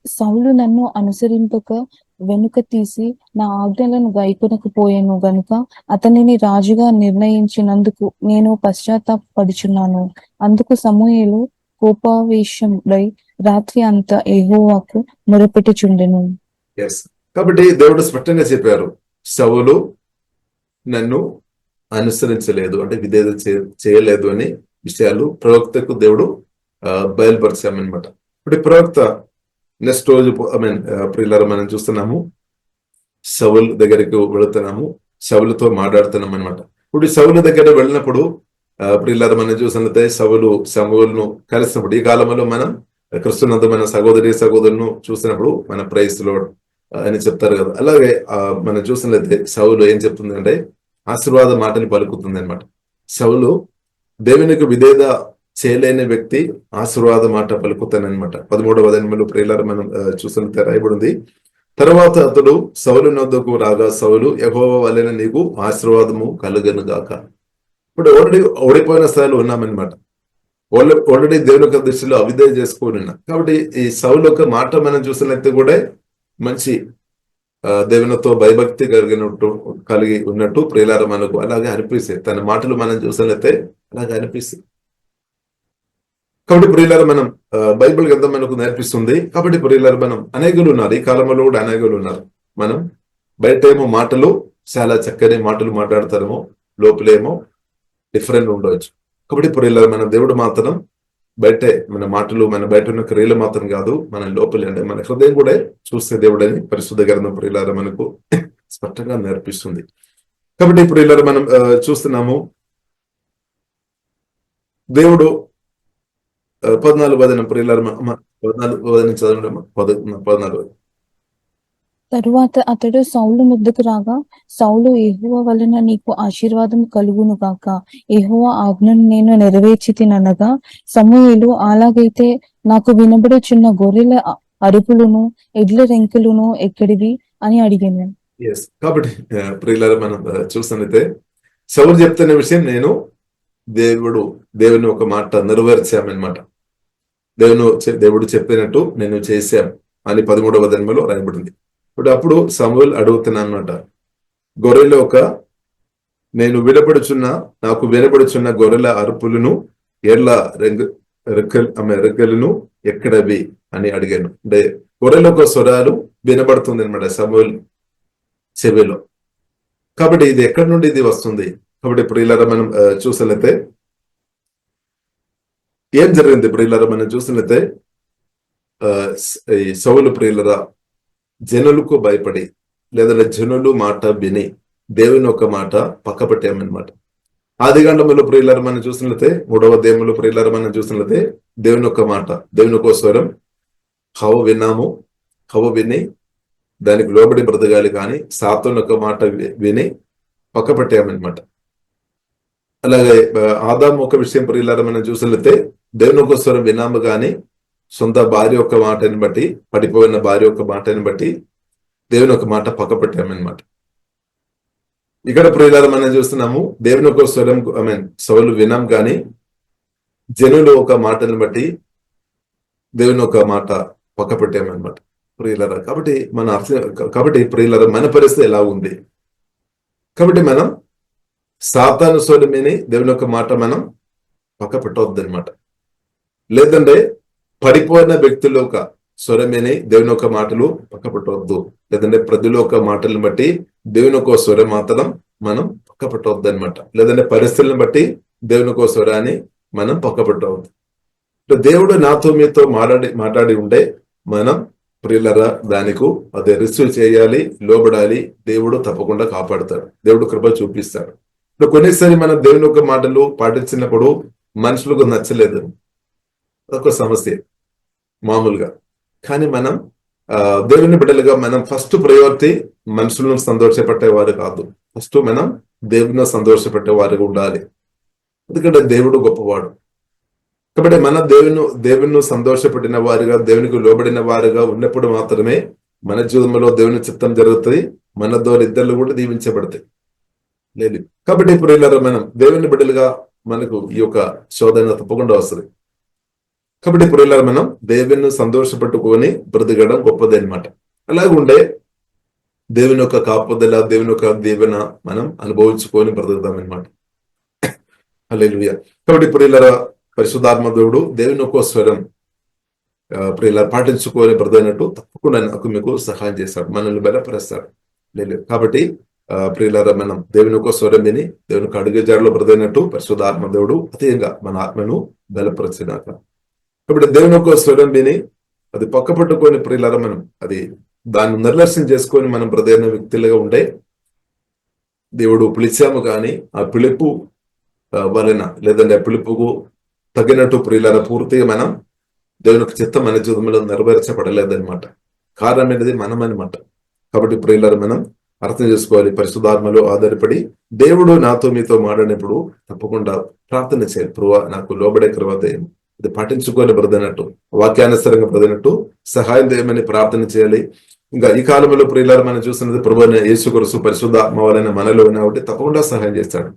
S3: సౌలు నన్ను అనుసరింపక వెనుక తీసి నా ఆజ్ఞలను గైకొనకపోయాను గనుక అతనిని రాజుగా నిర్ణయించినందుకు నేను పశ్చాత్తాపడుచున్నాను. అందుకు సమూయేలు కోపావేశమై రాత్రి అంతా యెహోవాకు మొరపెట్టుచుండెను.
S2: కాబట్టి దేవుడు స్పష్టంగా చెప్పారు, సౌలు నన్ను అనుసరించలేదు అంటే విధేయత చేయలేదు అనే విషయాలు ప్రవక్తకు దేవుడు బయలుపరిచామన్నమాట. ఇప్పుడు ప్రవక్త నెక్స్ట్ రోజు ప్రియులారా మనం చూస్తున్నాము, సౌలు దగ్గరికి వెళుతున్నాము, సౌలుతో మాట్లాడుతున్నాం అనమాట. ఇప్పుడు సౌలు దగ్గర వెళ్ళినప్పుడు ప్రియులారా మనం చూసినట్లయితే సమూయేలును కలిసినప్పుడు, ఈ కాలంలో మనం క్రిస్తునందు మన సహోదరులను చూసినప్పుడు మన ప్రైజ్ లార్డ్ అని చెప్తారు కదా. అలాగే మనం చూసినట్లయితే సౌలు ఏం చెప్తుందంటే ఆశీర్వాద మాటని పలుకుతుంది అనమాట. సౌలు దేవునికి విధేయత చేయలేని వ్యక్తి ఆశీర్వాద మాట పలుకుతానమాట. 13వ వచనంలో ప్రియులారా మనం చూసినట్లయితే రాయబడింది, తర్వాత అతడు సౌలు నొద్దకు రాగా సౌలు యెహోవా వలె నీకు ఆశీర్వాదము కలుగను గాక. ఇప్పుడు ఓడిపోయిన స్థాయిలో ఉన్నామన్నమాట. ఆల్రెడీ దేవుని యొక్క దృష్టిలో అవిధేయ చేసుకొని ఉన్నాం. కాబట్టి ఈ సౌలు యొక్క మాట మనం చూసినట్లయితే కూడా మంచి దేవునితో భయభక్తి కలిగి ఉన్నట్టు ప్రియులారా మనకు అలాగే అనిపిస్తాయి. తన మాటలు మనం చూసినట్లయితే అలాగే అనిపిస్తాయి. కాబట్టి ప్రియులారా మనం బైబిల్ గ్రంథం మనకు నేర్పిస్తుంది. కాబట్టి ప్రియులారా మనం అనేకులు ఉన్నారు, ఈ కాలంలో కూడా అనేకులు ఉన్నారు. మనం బయటేమో మాటలు చాలా చక్కని మాటలు మాట్లాడతారేమో, లోపలేమో డిఫరెంట్ ఉండవచ్చు. కాబట్టి ప్రియులారా మన దేవుడు మాత్రం బయటే మన మాటలు మన బయట ఉన్న క్రియలు మాత్రం కాదు, మన లోపలి అంటే మన హృదయం కూడా చూస్తే దేవుడని పరిశుద్ధ గ్రంథం ప్రియులారా మనకు స్పష్టంగా నేర్పిస్తుంది. కాబట్టి ప్రియులారా మనం చూస్తున్నాము, దేవుడు 14వ వచనం ప్రియులారా 14వ వచనం చదవండి. 14వ
S3: తరువాత అతడు సౌలు ముద్దకు రాగా సౌలు యెహోవా వలన నీకు ఆశీర్వాదం కలుగును గాక, యెహోవా ఆజ్ఞను నేను నెరవేర్చితిననగా సమూయేలు అలాగైతే నాకు వినబడుచున్న గొర్రెల అరుపులను ఎడ్ల రెంకులను ఎక్కడివి అని అడిగాను.
S2: కాబట్టి ప్రియులారా మనం చూసినట్లయితే సౌలు చెప్తున్న విషయం నేను దేవుని ఒక మాట నెరవేర్చామన్నమాట. దేవుడు చెప్పినట్టు నేను చేశాం అని 13వ వచనంలో రాయబడింది. అప్పుడు సమూయేలు అడుగుతున్నాను అన్నమాట, గొర్రెల నేను నాకు వినపడుచున్న గొర్రెల అరుపులను ఎడ్ల రెక్కలను ఎక్కడవి అని అడిగాను. అంటే గొర్రెల స్వరాలు వినబడుతుంది అనమాట సమూయేలు చెవిలో. కాబట్టి ఇది ఎక్కడి నుండి ఇది వస్తుంది? కాబట్టి ప్రియులారా మనం చూసినట్లయితే ఏం జరిగింది? ప్రియులారా మనం చూసినట్లయితే ఈ సౌలు ప్రియులారా జనులకు భయపడి లేదా జనులు మాట విని దేవుని ఒక మాట పక్కపట్టామన్నమాట. ఆదికాండములో ప్రియులారా మనం చూసినట్లయితే 3వ అధ్యాయంలో ప్రియులారా మనం చూసినట్లయితే దేవుని ఒక మాట, దేవుని ఒక స్వరం హవ్వ విని దానికి లోబడి బ్రతకాలి, కానీ సాతాను ఒక మాట విని పక్కపట్టామన్నమాట. అలాగే ఆదాము ఒక విషయం ప్రియులారా మనం చూసినట్లయితే దేవుని ఒక స్వరం విన్నాము, కానీ సొంత భార్య ఒక మాటని బట్టి, పడిపోయిన భార్య ఒక మాటని బట్టి దేవుని ఒక మాట పక్కపట్టామన్నమాట. ఇక్కడ ప్రియులారా మనం చూస్తున్నాము దేవుని ఒక స్వరం సౌలు వినాం కానీ జనులు ఒక మాటను బట్టి దేవుని ఒక మాట పక్క పెట్టామన్నమాట ప్రియులారా. కాబట్టి ప్రియులారా మన పరిస్థితి ఎలా ఉంది? కాబట్టి మనం సాతాను స్వరం విని దేవుని ఒక మాట మనం పక్క పెట్టవద్దు అనమాట. లేదంటే పడిపోయిన వ్యక్తుల ఒక స్వరం విని దేవుని ఒక మాటలు పక్క పెట్టవద్దు. లేదంటే ప్రజల ఒక మాటలను బట్టి దేవుని ఒక స్వరం మాత్రం మనం పక్క పెట్టవద్దు అనమాట. లేదంటే పరిస్థితులను బట్టి దేవుని ఒక స్వరాన్ని మనం పక్క పెట్టవద్దు. దేవుడు నాతో మీతో మాట్లాడి ఉంటే మనం ప్రియులరా దానికి అదే రిసీవ్ చేయాలి, లోబడాలి. దేవుడు తప్పకుండా కాపాడుతాడు, దేవుడు కృప చూపిస్తాడు. ఇప్పుడు కొన్నిసారి మనం దేవుని ఒక మాటలు పాటించినప్పుడు మనుషులకు నచ్చలేదు, అదొక సమస్య మామూలుగా. కానీ మనం దేవుని బిడ్డలుగా మనం ఫస్ట్ ప్రయారిటీ మనుషులను సంతోషపెట్టేవారు కాదు, ఫస్ట్ మనం దేవుని సంతోషపెట్టేవారుగా ఉండాలి. ఎందుకంటే దేవుడు గొప్పవాడు. కాబట్టి మన దేవుని సంతోషపెట్టిన వారుగా, దేవునికి లోబడిన వారుగా ఉన్నప్పుడు మాత్రమే మన జీవితంలో దేవుని చిత్తం జరుగుతుంది, మన ద్వారా ఇద్దరు కూడా దీవించబడతాయి. లేదు కాబట్టి ఇప్పుడు మనం దేవుని బిడ్డలుగా మనకు ఈ యొక్క శోధన తప్పకుండా వస్తుంది. కాబట్టి ఇప్పుడు మనం దేవుని సంతోషపెట్టుకొని బ్రతకడం గొప్పది అనమాట. అలాగుండే దేవుని యొక్క కాపుదల, దేవుని యొక్క దీవెన మనం అనుభవించుకొని బ్రతుకుతాం అనమాట. హల్లెలూయా. కాబట్టి ఇప్పుడు పరిశుద్ధాత్మ దేవుడు దేవుని యొక్క స్వరం ప్రియుల పాటించుకొని బ్రతకనట్టు తప్పకుండా నాకు మీకు సహాయం చేస్తాడు, మనల్ని బలపరుస్తాడు. లేదు కాబట్టి ప్రియులారా మనం దేవుని యొక్క స్వరం విని దేవుని యొక్క అడుగుజాడలో బ్రతకనట్టు పరిశుద్ధాత్మ దేవుడు అతీయంగా మన ఆత్మను బలపరిచినాక. కాబట్టి దేవుని యొక్క స్వరం విని అది పక్క పట్టుకొని ప్రియులారా మనం అది దాన్ని నిర్లక్ష్యం చేసుకొని మనం బ్రతకైన వ్యక్తులుగా ఉంటే దేవుడు పిలిచాము కానీ ఆ పిలుపు వలన లేదంటే పిలుపుకు తగినట్టు ప్రియులారా పూర్తిగా మనం దేవునికి చిత్తం మన జీవితంలో నెరవేర్చబడలేదన్నమాట. కారణం అనేది మనం అనమాట. కాబట్టి ప్రియులారా మనం అర్థం చేసుకోవాలి, పరిశుద్ధాత్మలో ఆధారపడి దేవుడు నాతో మీతో మాట్లాడినప్పుడు తప్పకుండా ప్రార్థన చేయాలి. ప్రభువా నాకు లోబడే కృప దయము, ఇది పాటించుకొని బ్రతకనట్టు వాక్యానుసారంగా బ్రతకనట్టు సహాయం చేయమని ప్రార్థన చేయాలి. ఇంకా ఈ కాలంలో ప్రియులారా మనం చూస్తున్నది ప్రభువైన యేసు క్రీస్తు పరిశుద్ధాత్మ వలన మనలో ఉన్నవాటి తప్పకుండా సహాయం చేస్తాడు.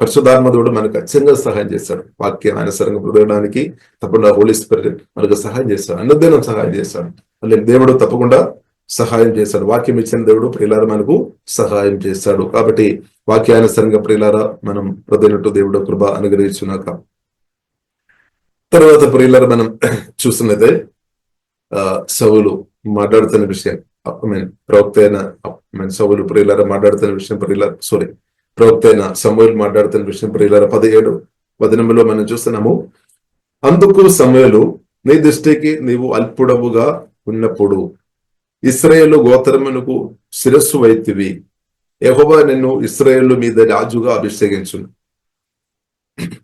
S2: పరిశుద్ధాత్మ దేవుడు మనకు ఖచ్చితంగా సహాయం చేస్తాడు. వాక్యం అనుసారంగా బ్రతకడానికి తప్పకుండా హోలీ స్పిరిట్ మనకు సహాయం చేస్తాడు, అనుదినం సహాయం చేస్తాడు. మళ్ళీ దేవుడు తప్పకుండా సహాయం చేస్తాడు. వాక్యం ఇచ్చిన దేవుడు ప్రియులారా మనకు సహాయం చేస్తాడు. కాబట్టి వాక్యానుసారంగా ప్రియులారా మనం బ్రతకనట్టు దేవుడు కృప అనుగ్రహించున్నాక. తర్వాత ప్రియులారా మనం చూస్తున్నదే సౌలు మాట్లాడుతున్న విషయం, ప్రవక్త అయిన సౌలు ప్రియులారా మాట్లాడుతున్న విషయం ప్రవక్త అయిన సమూయేలు మాట్లాడుతున్న విషయం ప్రియులారా 17వ వచనంలో మనం చూస్తున్నాము. అందుకు సమూయేలు, నీ దృష్టికి నీవు అల్పుడవుగా ఉన్నప్పుడు ఇశ్రాయేలు గోత్రమునకు శిరస్సు వైతివి, యెహోవా నిన్ను ఇశ్రాయేలు మీద రాజుగా అభిషేకించును.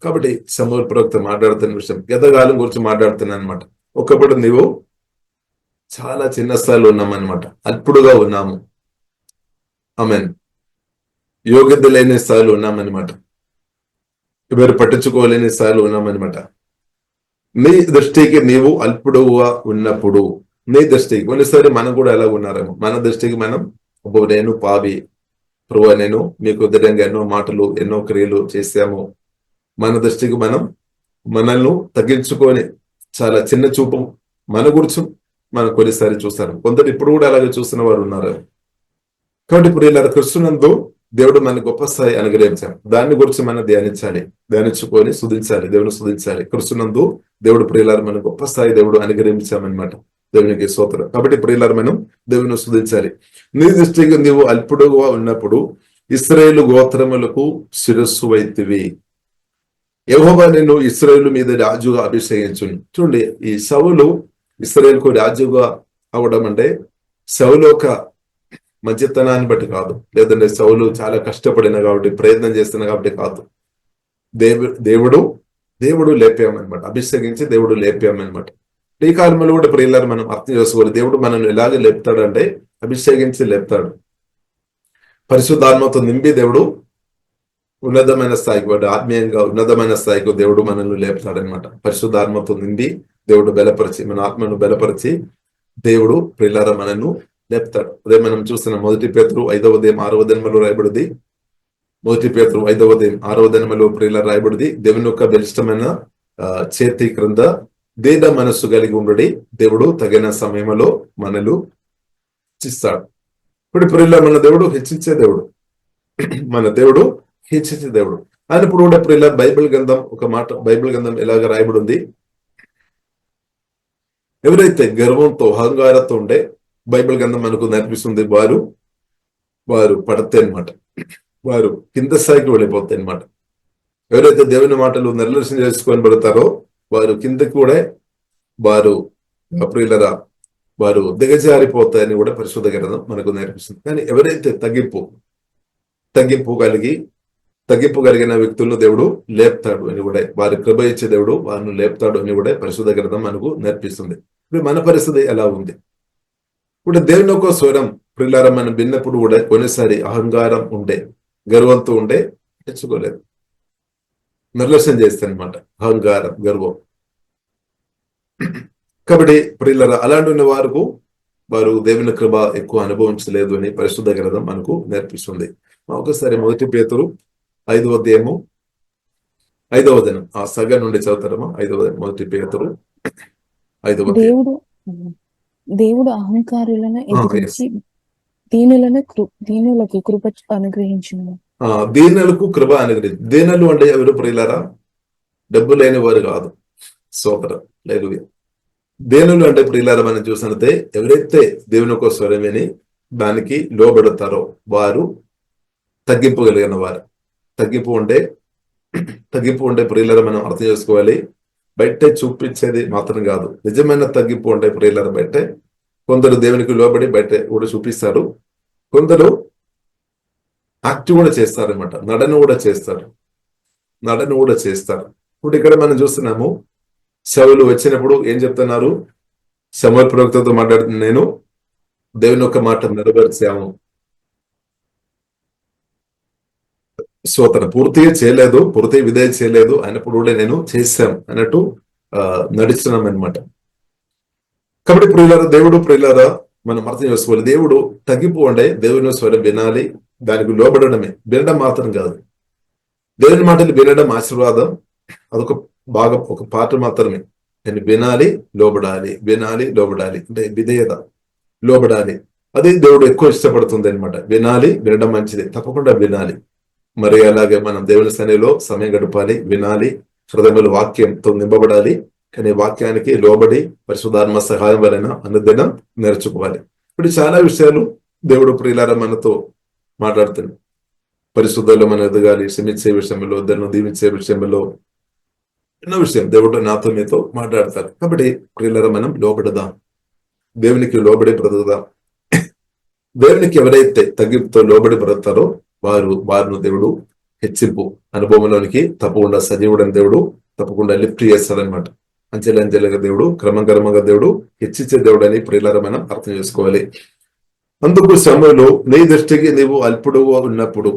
S2: కాబట్టి సమూయేలు ప్రవక్త మాట్లాడుతున్న విషయం గతకాలం గురించి మాట్లాడుతున్నా అనమాట. ఒకప్పుడు నీవు చాలా చిన్న స్థాయిలో ఉన్నామన్నమాట, అల్పుడుగా ఉన్నాము, ఆమేన్, యోగ్యత లేని స్థాయిలో ఉన్నామన్నమాట, ఎవరు పట్టించుకోలేని స్థాయిలో ఉన్నామన్నమాట. నీ దృష్టికి నీవు అల్పుడుగా ఉన్నప్పుడు, నీ దృష్టికి కొన్నిసారి మనం కూడా ఎలా ఉన్నారేమో, మన దృష్టికి మనం నేను పావి ప్రభువా, నేను మీకు ఉదయంగా ఎన్నో మాటలు ఎన్నో క్రియలు చేశాము, మన దృష్టికి మనం మనల్ని తగ్గించుకొని చాలా చిన్న చూపు మన గురించి మనం కొన్నిసారి చూస్తారు. కొందరు ఇప్పుడు కూడా అలాగే చూస్తున్న వారు ఉన్నారు. కాబట్టి ఇప్పుడు ఇలా కృష్ణునందు దేవుడు మన గొప్ప స్థాయి అనుగ్రహించాడు, దాన్ని గురించి మనం ధ్యానించుకొని స్తుతించాలి, దేవుని స్తుతించాలి. కృష్ణునందు దేవుడు ప్రియులారు మన గొప్ప స్థాయి దేవుడు అనుగ్రహించామన్నమాట, దేవునికి స్తోత్రం. కాబట్టి ప్రియులారు మనం దేవుని స్తుతించాలి. నీ దృష్టికి నీవు అల్పుడుగా ఉన్నప్పుడు ఇశ్రాయేలు గోత్రములకు శిరస్సు వైతివి, యెహోవా నిన్ను ఇశ్రాయేలు మీద రాజుగా అభిషేకించును. చూడండి, ఈ సౌలు ఇశ్రాయేలుకు రాజుగా అవడం అంటే సౌలు ఒక మంచితనాన్ని బట్టి కాదు, లేదంటే సౌలు చాలా కష్టపడిన కాబట్టి ప్రయత్నం చేస్తున్నా కాబట్టి కాదు. దేవుడు లేపామన్నమాట, అభిషేకించి దేవుడు లేపామన్నమాట. ఈ కాలంలో కూడా ప్రియులారు మనం అర్థం చేసుకోవాలి, దేవుడు మనల్ని ఎలాగే లేపుతాడంటే అభిషేకించి లేపుతాడు. పరిశుద్ధాత్మతో నింపి దేవుడు ఉన్నతమైన స్థాయికి, వాడు ఆత్మీయంగా ఉన్నతమైన స్థాయికి దేవుడు మనల్ని లేపుతాడనమాట. పరిశుద్ధాత్మతో నిండి దేవుడు బలపరిచి, మన ఆత్మను బలపరిచి దేవుడు ప్రియులారా మనను లేపుతాడు. అదే మనం చూస్తున్న 1 పేతురు 5వ అధ్యాయం 6వ వచనంలో రాయబడింది, మొదటి పేతురు 5వ అధ్యాయం 6వ వచనములో ప్రియులారా రాయబడింది, దేవుని యొక్క బలిష్టమైన చేతి క్రింద దీన మనస్సు కలిగి ఉండడి, దేవుడు తగిన సమయంలో మనలు హెచ్చిస్తాడు. ఇప్పుడు ప్రియులారా మన దేవుడు హెచ్చించే దేవుడు, మన దేవుడు హెచ్చించే దేవుడు. ఆయన ఇప్పుడు కూడా ప్రియులారా బైబిల్ గ్రంథం ఒక మాట, బైబిల్ గ్రంథం ఎలాగ రాయబడి ఉంది, ఎవరైతే గర్వంతో అహంకారంతో ఉండే బైబిల్ గ్రంథం మనకు నేర్పిస్తుంది, వారు పడతాయి అన్నమాట, వారు కింద స్థాయికి వెళ్ళిపోతాయి అన్నమాట. ఎవరైతే దేవుని మాటలు నిర్లక్ష్యం చేసుకొని పడతారో వారు కిందకి కూడా వారు ప్రియులరా వారు దిగజారిపోతాయని కూడా పరిశుద్ధ గ్రంథం మనకు నేర్పిస్తుంది. కానీ ఎవరైతే తగ్గింపు కలిగిన వ్యక్తులను దేవుడు లేపుతాడు అని కూడా, వారి కృప ఇచ్చే దేవుడు వారిని లేపుతాడు అని కూడా పరిశుద్ధ గ్రంథం మనకు నేర్పిస్తుంది. ఇప్పుడు మన పరిస్థితి ఎలా ఉంది? ఇప్పుడు దేవుని యొక్క స్వరం ప్రియులారా మనం విన్నప్పుడు కూడా కొన్నిసారి అహంకారం ఉండే, గర్వంతో ఉండే తెచ్చుకోలేదు, నిర్లక్ష్యం చేస్తారనమాట, అహంకారం, గర్వం. కాబట్టి ప్రియులారా అలాంటి ఉన్న వారు దేవుని కృప ఎక్కువ అనుభవించలేదు అని పరిశుద్ధ గ్రంథం మనకు నేర్పిస్తుంది. ఒకసారి మొదటి పేతురు 5వ అధ్యాయము 5వ వచనం ఆ సగం నుండి చదువుతారమ్మా. 5వ మొదటి పేతురు 5వ అధ్యాయం.
S3: దేవుడు అహంకారులను ఎదిరించి దీనులకు కృప అనుగ్రహించును.
S2: దీనులకు కృప అనుగ్రహించు. దీనులు అంటే ఎవరు ప్రియులారా? డబ్బు లేని వారు కాదు, సోదర లేదు. దీనులు అంటే ప్రియులారా మనం చూసినట్టే ఎవరైతే దేవుని యొక్క స్వరం విని దానికి లోబడతారో వారు తగ్గింపు కలిగిన వారు. తగ్గింపు ఉంటే ప్రియులారా మనం అర్థం చేసుకోవాలి, బయట చూపించేది మాత్రం కాదు. నిజమైన తగ్గింపు ఉంటే ప్రియులారా బయట కొందరు దేవునికి లోబడి బయట కూడా చూపిస్తారు, కొందరు యాక్టివ్ కూడా చేస్తారనమాట, నడన కూడా చేస్తారు. ఇప్పుడు ఇక్కడ మనం చూస్తున్నాము, శౌలు వచ్చినప్పుడు ఏం చెప్తున్నారు? సమూయేలు ప్రవక్తతో మాట్లాడుతున్న నేను దేవుని యొక్క మాట నెరవేర్చాము, పూర్తిగా చేయలేదు, పూర్తిగా విధేయ చేయలేదు అయినప్పుడు కూడా నేను చేశాం అన్నట్టు నడుస్తున్నాం అనమాట. కాబట్టి ప్రియులారా మనం అర్థం చేసుకోవాలి, దేవుడు తగ్గింపు ఉండే దేవుని స్వరం వినాలి, దానికి లోబడమే. వినడం మాత్రం కాదు, దేవుని మాటలు వినడం ఆశీర్వాదం, అదొక భాగం, ఒక పాట మాత్రమే. నేను వినాలి, లోబడాలి అంటే విధేయత, లోబడాలి. అది దేవుడు ఎక్కువ ఇష్టపడుతుంది అనమాట. వినడం మంచిది, తప్పకుండా వినాలి. మరి అలాగే మనం దేవుని సన్నిధిలో సమయం గడపాలి, వినాలి, హృదయంలో వాక్యంతో నింపబడాలి. కానీ వాక్యానికి లోబడి పరిశుద్ధాత్మ సహాయం వలన అనుదినం నేర్చుకోవాలి. ఇప్పుడు చాలా విషయాలు దేవుడు ప్రియులారా మనతో మాట్లాడుతుంది. పరిశుద్ధంలో మనం ఎదగాలి, క్షమించే విషయంలో, ఇద్దరిని దీవించే విషయంలో, ఎన్నో విషయం దేవుడు నాతో మీతో మాట్లాడతారు. కాబట్టి ప్రియులారా మనం లోబడదాం, దేవునికి లోబడి బ్రతుకుదాం. దేవునికి ఎవరైతే తగ్గింపుతో లోబడి బ్రతుకుతారో వారిని దేవుడు హెచ్చింపు అనుభవంలోనికి తప్పకుండా సజీవుడని దేవుడు తప్పకుండా లిఫ్ట్ చేస్తాడనమాట. అంచెలంచెలుగా దేవుడు క్రమంగా దేవుడు హెచ్చించే దేవుడు అని ప్రియులారా మనం అర్థం చేసుకోవాలి. అందుకు సమయంలో నీ దృష్టికి నీవు అల్పుడుగా ఉన్నప్పుడు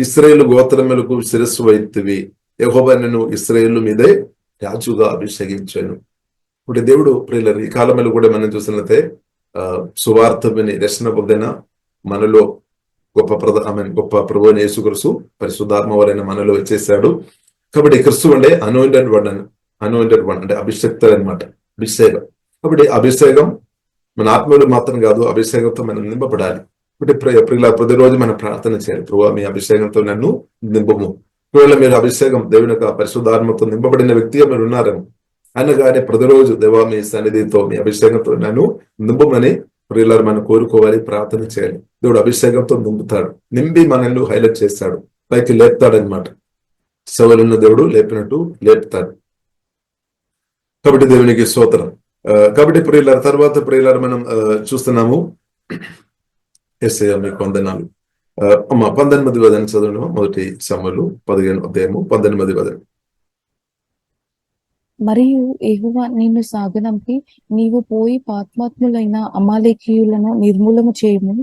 S2: ఇశ్రాయేలు గోత్రములకు శిరస్సు వైతివి, యెహోవా నిన్ను ఇశ్రాయేలు మీదే రాజుగా అభిషేకించాను. ఇప్పుడు దేవుడు ప్రియులారా ఈ కాలంలో కూడా మనం చూసినట్లయితే సువార్త విని రక్షణ పొందిన మనలో గొప్ప ప్రభు యేసుక్రీస్తు పరిశుద్ధాత్మ వలన మనలో వచ్చేసాడు. కాబట్టి క్రీస్తు అంటే anointed one అంటే అభిషేక్తుడు అనమాట, అభిషేకం. కాబట్టి అభిషేకం మన ఆత్మలో మాత్రం కాదు, అభిషేకంతో మనం నింపబడాలి. అంటే ప్రతిరోజు మనం ప్రార్థన చేయాలి, ప్రభువా మీ అభిషేకంతో నన్ను నింపము. ఒకవేళ మీరు అభిషేకం దేవుని యొక్క పరిశుద్ధాత్మతో నింపబడిన వ్యక్తిగా మీరు ఉన్నారేమో, అనగానే ప్రతిరోజు దేవా మీ సన్నిధితో మీ అభిషేకంతో నన్ను నింపమని ప్రియులారా మనం కోరుకోవాలి, ప్రార్థన చేయాలి. దేవుడు అభిషేకంతో నింపుతాడు, నింపి మనల్ని హైలైట్ చేస్తాడు, పైకి లేపుతాడు అనమాట. సవలున్న దేవుడు లేపినట్టు లేపుతాడు. కాబట్టి దేవునికి స్తోత్రం. కాబట్టి ప్రియులారా తర్వాత ప్రియులారా మనం చూస్తున్నాము, యేసయ్య మీకు వందనాలు. 19వ వచనం చదవడం, మొదటి సమూయేలు 15వ అధ్యాయము 19వ వచనం.
S3: మరియు యెహోవా నిన్ను సాగనంపి నీవు పోయి పాపాత్ములైన అమాలేకీయులను నిర్మూలము చేయము,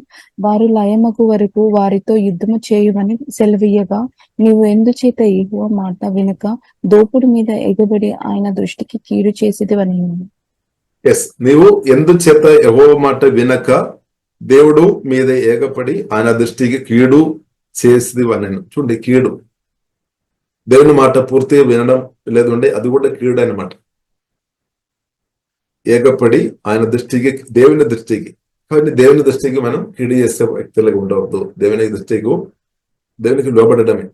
S3: వారు లయమగు వరకు వారితో యుద్ధము చేయుమని సెలవీయగా, నీవు ఎందుచేత యెహోవా మాట వినక దోపుడు మీద ఎగబడి ఆయన దృష్టికి కీడు చేసేదివని.
S2: నీవు ఎందుచేత యెహోవా మాట వినక దేవుడు మీద ఏగపడి ఆయన దృష్టికి కీడు చేసి వనెను. చూడండి, కీడు. దేవుని మాట పూర్తిగా వినడం లేదంటే అది కూడా కీడు అనమాట. ఏకపడి ఆయన దృష్టికి, దేవుని దృష్టికి, కాబట్టి దేవుని దృష్టికి మనం కీడు చేసే వ్యక్తులుగా ఉండవద్దు. దేవునికి లోబడడమే,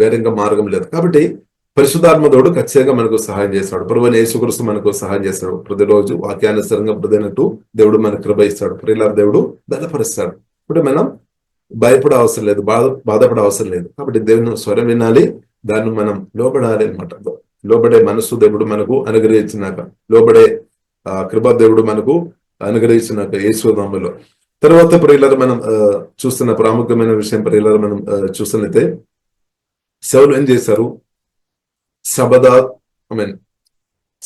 S2: వేరే ఇంకా మార్గం లేదు. కాబట్టి పరిశుద్ధాత్మదేవుడు ఖచ్చితంగా మనకు సహాయం చేస్తాడు. ప్రభువైన యేసుక్రీస్తు మనకు సహాయం చేస్తాడు. ప్రతిరోజు వాక్యానుసారంగా ప్రతినట్టు దేవుడు మనకు కృప ఇస్తాడు. ప్రియులారా, దేవుడు బలపరుస్తాడు. ఇప్పుడు మనం భయపడే అవసరం లేదు, బాధపడే అవసరం లేదు. కాబట్టి దేవుని స్వరం వినాలి, దాన్ని మనం లోబడాలి అనమాట. లోబడే మనసు దేవుడు మనకు అనుగ్రహించినాక, లోబడే కృపా దేవుడు మనకు అనుగ్రహించినాక యేసునామములో. తర్వాత ప్రియులారా, మనం చూస్తున్న ప్రాముఖ్యమైన విషయం ప్రియులారా, మనం చూస్తున్నట్లయితే సౌలు ఏం చేశారు?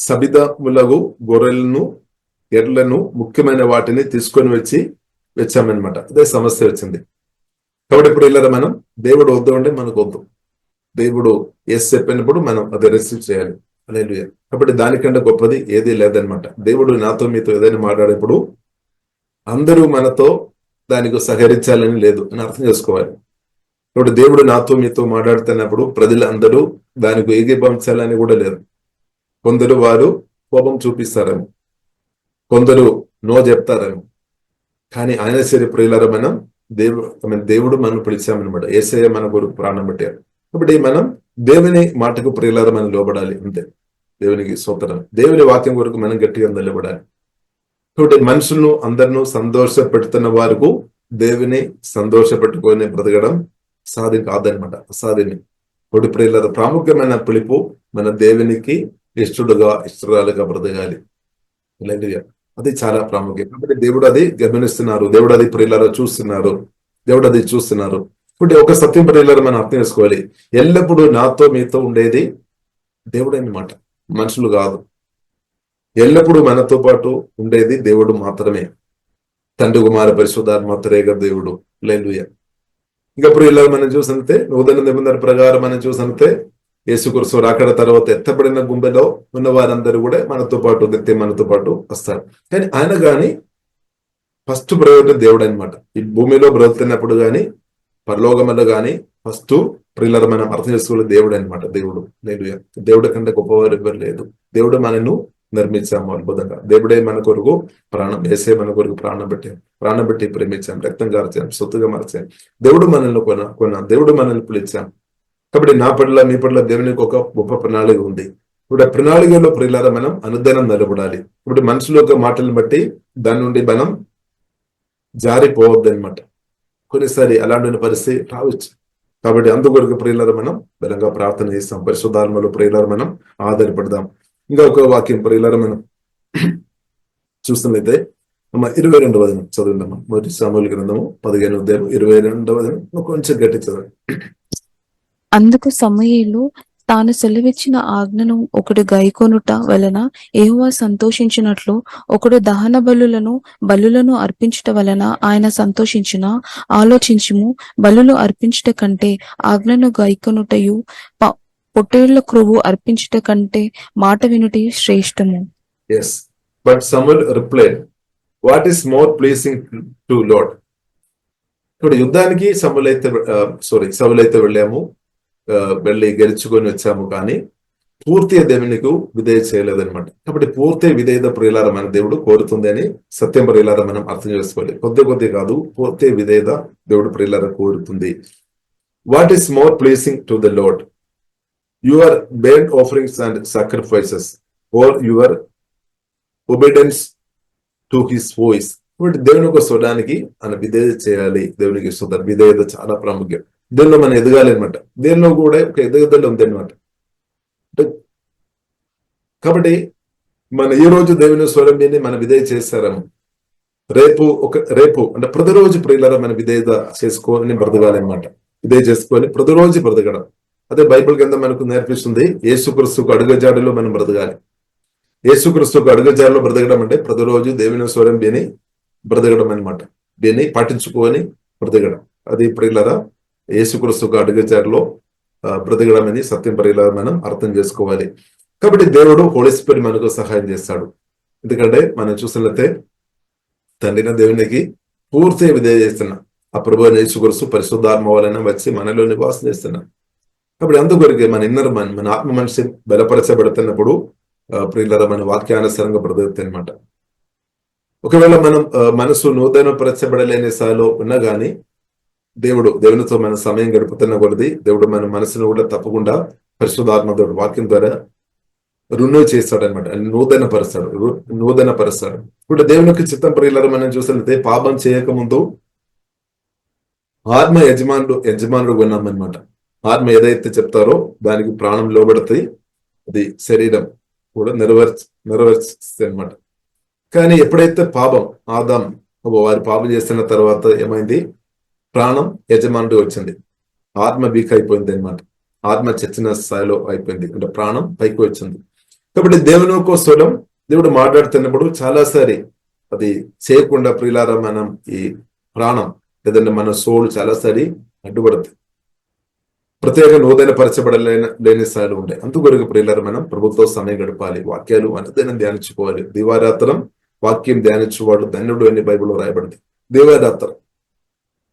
S2: సబిదములగు గొర్రెలను, ఎడ్లను, ముఖ్యమైన వాటిని తీసుకొని వచ్చామన్నమాట. అదే సమస్య వచ్చింది. కాబట్టి ఇప్పుడు ఇలా మనం దేవుడు వద్దు అంటే మనకు వద్దు. దేవుడు ఎస్ చెప్పినప్పుడు మనం అది రిసీవ్ చేయాలి. హల్లెలూయా. కాబట్టి దానికంటే గొప్పది ఏదీ లేదనమాట. దేవుడు నాతో మీతో ఏదైనా మాట్లాడేప్పుడు అందరూ మనతో దానికి సహకరించాలని లేదు అని అర్థం చేసుకోవాలి. కాబట్టి దేవుడు నాతో మీతో మాట్లాడుతున్నప్పుడు ప్రజలందరూ దానికి ఏకీభవించాలని కూడా లేదు. కొందరు వారు కోపం చూపిస్తారేమో, కొందరు నో చెప్తారేమో. కానీ ఆయన సరే ప్రియులారా, మనం దేవుడు మనం పిలిచామన్నమాట. యేసయ్య మన కొరకు ప్రాణం పెట్టారు. కాబట్టి మనం దేవుని మాటకు ప్రియులారా మనం లోబడాలి, అంతే. దేవునికి స్తోత్రం. దేవుని వాక్యం కొరకు మనం గట్టిగా నిలబడాలి. కాబట్టి మనుషులను అందరినూ సంతోష పెడుతున్న వారికి దేవుని సంతోష పెట్టుకొని బ్రతకడం సాధ్యం కాదనమాట, అసాధ్యమే. ఒకటి ప్రియులారా, ప్రాముఖ్యమైన పిలుపు మన దేవునికి ఇష్టరాలుగా బ్రతకాలి. అది చాలా ప్రాముఖ్యం. కాబట్టి దేవుడు అది గమనిస్తున్నారు, దేవుడు అది ప్రియులారా చూస్తున్నారు, దేవుడు అది చూస్తున్నారు. ఇప్పుడు ఒక సత్యం ప్రియులారా మనం అర్థం చేసుకోవాలి. ఎల్లప్పుడూ నాతో మీతో ఉండేది దేవుడు అన్నమాట, మనుషులు కాదు. ఎల్లప్పుడూ మనతో పాటు ఉండేది దేవుడు మాత్రమే. తండ్రి, కుమార, పరిశుద్ధాత్మ త్రేక దేవుడు. హల్లెలూయా. ఇంకా ప్రియులారా, మనం చూసితే నూతన నిబంధన ప్రకారం మనం చూసితే యేసుక్రీస్తు రాకడ తర్వాత ఎత్తబడిన గుంబెలో ఉన్న వారందరూ కూడా మనతో పాటు మనతో పాటు వస్తారు. కానీ ఆయన గాని ఫస్ట్ ప్రయోజనం దేవుడు అనమాట. ఈ భూమిలో బ్రతుకుతున్నప్పుడు గాని పరలోకములో గాని ఫస్ట్ ప్రియులారా మనం అర్థం చేసుకోవాలి, దేవుడు అనమాట. దేవుడి కంటే గొప్పవారు ఎవరు లేదు. దేవుడు మనను నిర్మించాము అద్భుతంగా. దేవుడే మన కొరకు వేసే మన కొరకు ప్రాణం పెట్టి ప్రేమించాం, రక్తం కార్చాం, సొత్తుగా మార్చాం. దేవుడు మనల్ని కొన్నాం, దేవుడు మనల్ని పిలిచాం. కాబట్టి నా పట్ల మీ పట్ల దేవునికి ఒక గొప్ప ప్రణాళిక ఉంది. ఇప్పుడు ఆ ప్రణాళికలో ప్రియులారా మనం అనుదినం నిలబడాలి. ఇప్పుడు మనుషుల యొక్క మాటలను బట్టి దాని నుండి మనం జారిపోవద్దు అనమాట. కొన్నిసారి అలాంటి పరిస్థితి రావచ్చు. కాబట్టి అందుకొరకు ప్రియులారా మనం బలంగా ప్రార్థన చేస్తాం, పరిశుద్ధాత్మలో ప్రియులారా మనం ఆధారపడదాం. ఇంకా ఒక వాక్యం ప్రియులారా మనం చూస్తున్నట్లయితే 22వ వచనం చదువుదామా. మొదటి సాముయేలు గ్రంథము 15వ అధ్యాయం కొంచెం గట్టి చదవండి.
S3: అందుకు సమూయేలు తాను సెలవిచ్చిన ఆజ్ఞను ఒకడు గైకొనుట వలన యెహోవా సంతోషించినట్లు ఒకడు దహన బలులను అర్పించుట వలన ఆయన సంతోషించిన. ఆలోచించుము, బలులు అర్పించుట కంటే ఆజ్ఞను గైకొనుటయు పొట్టేళ్ల క్రొవ్వు అర్పించుట కంటే మాట వినుటయు శ్రేష్టము.
S2: Yes, but Samuel replied, what is more pleasing to Lord? ఇప్పుడు యుద్ధానికి సౌలు అయితే వెళ్ళి గెలుచుకొని వచ్చాము, కానీ పూర్తిగా దేవునికి విధేయ చేయలేదన్నమాట. కాబట్టి పూర్తి విధేయత ప్రియులారా మన దేవుడు కోరుతుంది అని సత్యం ప్రియులారా మనం అర్థం చేసుకోవాలి. కొద్ది కాదు, పూర్తి విధేయత దేవుడు ప్రియులారా కోరుతుంది. What is more pleasing to the lord? Your burnt offerings and sacrifices, or your obedience to his voice? కాబట్టి దేవుని యొక్క స్వరానికి ఆయన విధేయత చేయాలి. దేవునికి విధేయత చాలా ప్రాముఖ్యం. దీనిలో మనం ఎదగాలి అనమాట. దీనిలో కూడా ఒక ఎదుగుదల ఉంది అనమాట. కాబట్టి మన ఈ రోజు దేవుని స్వరం విని మన విధేయ చేశారము, రేపు అంటే ప్రతిరోజు ప్రియులారా మన విధేయత చేసుకొని బ్రతకాలి అనమాట. విధేయ చేసుకొని ప్రతిరోజు బ్రతకడం. అదే బైబిల్ కింద మనకు నేర్పిస్తుంది. యేసుక్రీస్తుకు అడుగుజాడలో మనం బ్రతకాలి. యేసుక్రీస్తుకు అడుగుజాడలో బ్రతకడం అంటే ప్రతిరోజు దేవుని స్వరం విని బ్రతకడం అనమాట. దీన్ని పాటించుకొని బ్రతకడం. అది ప్రియులారా యేసుక్రీస్తుకు అడుగుజాడలో బ్రతకడం అని సత్యం ప్రియులారా మనం అర్థం చేసుకోవాలి. కాబట్టి దేవుడు హోలీ స్పిరిట్ మనకు సహాయం చేస్తాడు. ఎందుకంటే మనం చూసినట్లయితే తండ్రిన దేవునికి పూర్తి విధేయ చేస్తున్నా. ఆ ప్రభు యేసుక్రీస్తు పరిశుద్ధాత్మ వలన వచ్చి మనలో నివాసం చేస్తున్నాం. కాబట్టి అందుకొరకే మన ఇన్నర్ మన ఆత్మ మనిషి బలపరచబడుతున్నప్పుడు ప్రియులారా మన వాక్యానుసారంగా బ్రతుకుతుంది అనమాట. ఒకవేళ మనం మనసు నూతనపరచబడలేని స్థాయిలో ఉన్నా గానీ దేవునితో మన సమయం గడుపుతున్న కొలది దేవుడు మన మనసును కూడా తప్పకుండా పరిశుద్ధాత్మ దేవుడు వాక్యం ద్వారా రుణువు చేస్తాడు అనమాట. నూతన పరుస్తాడు. ఇప్పుడు దేవునికి చిత్తం ప్రియులారా మనం చూసినట్లయితే పాపం చేయకముందు ఆత్మ యజమానుడు ఉన్నామన్నమాట. ఆత్మ ఏదైతే చెప్తారో దానికి ప్రాణం లోబడుతుంది, అది శరీరం కూడా నెరవేర్చుతుంది అనమాట. కానీ ఎప్పుడైతే పాపం ఆదాం వారి పాపం చేస్తున్న తర్వాత ఏమైంది, ప్రాణం యజమానుడు వచ్చింది, ఆత్మ వీక్ అయిపోయింది అనమాట. ఆత్మ చచ్చిన స్థాయిలో అయిపోయింది, అంటే ప్రాణం పైకి వచ్చింది. కాబట్టి దేవుని కోసం దేవుడు మాట్లాడుతున్నప్పుడు చాలాసారి అది చేయకుండా ప్రియులారా మనం ఈ ప్రాణం లేదంటే మన సోల్ చాలాసారి అడ్డుపడుతుంది. ప్రత్యేక నూతనపరచబడలేని స్థాయిలో ఉంటాయి. అందుకొరకు ప్రియులారా మనం ప్రభుత్వ సమయం గడపాలి, వాక్యాలు అనుదినం ధ్యానించుకోవాలి. దివారాత్రం వాక్యం ధ్యానించువాడు ధన్యుడు అని బైబిల్లో రాయబడింది. దివారాత్రం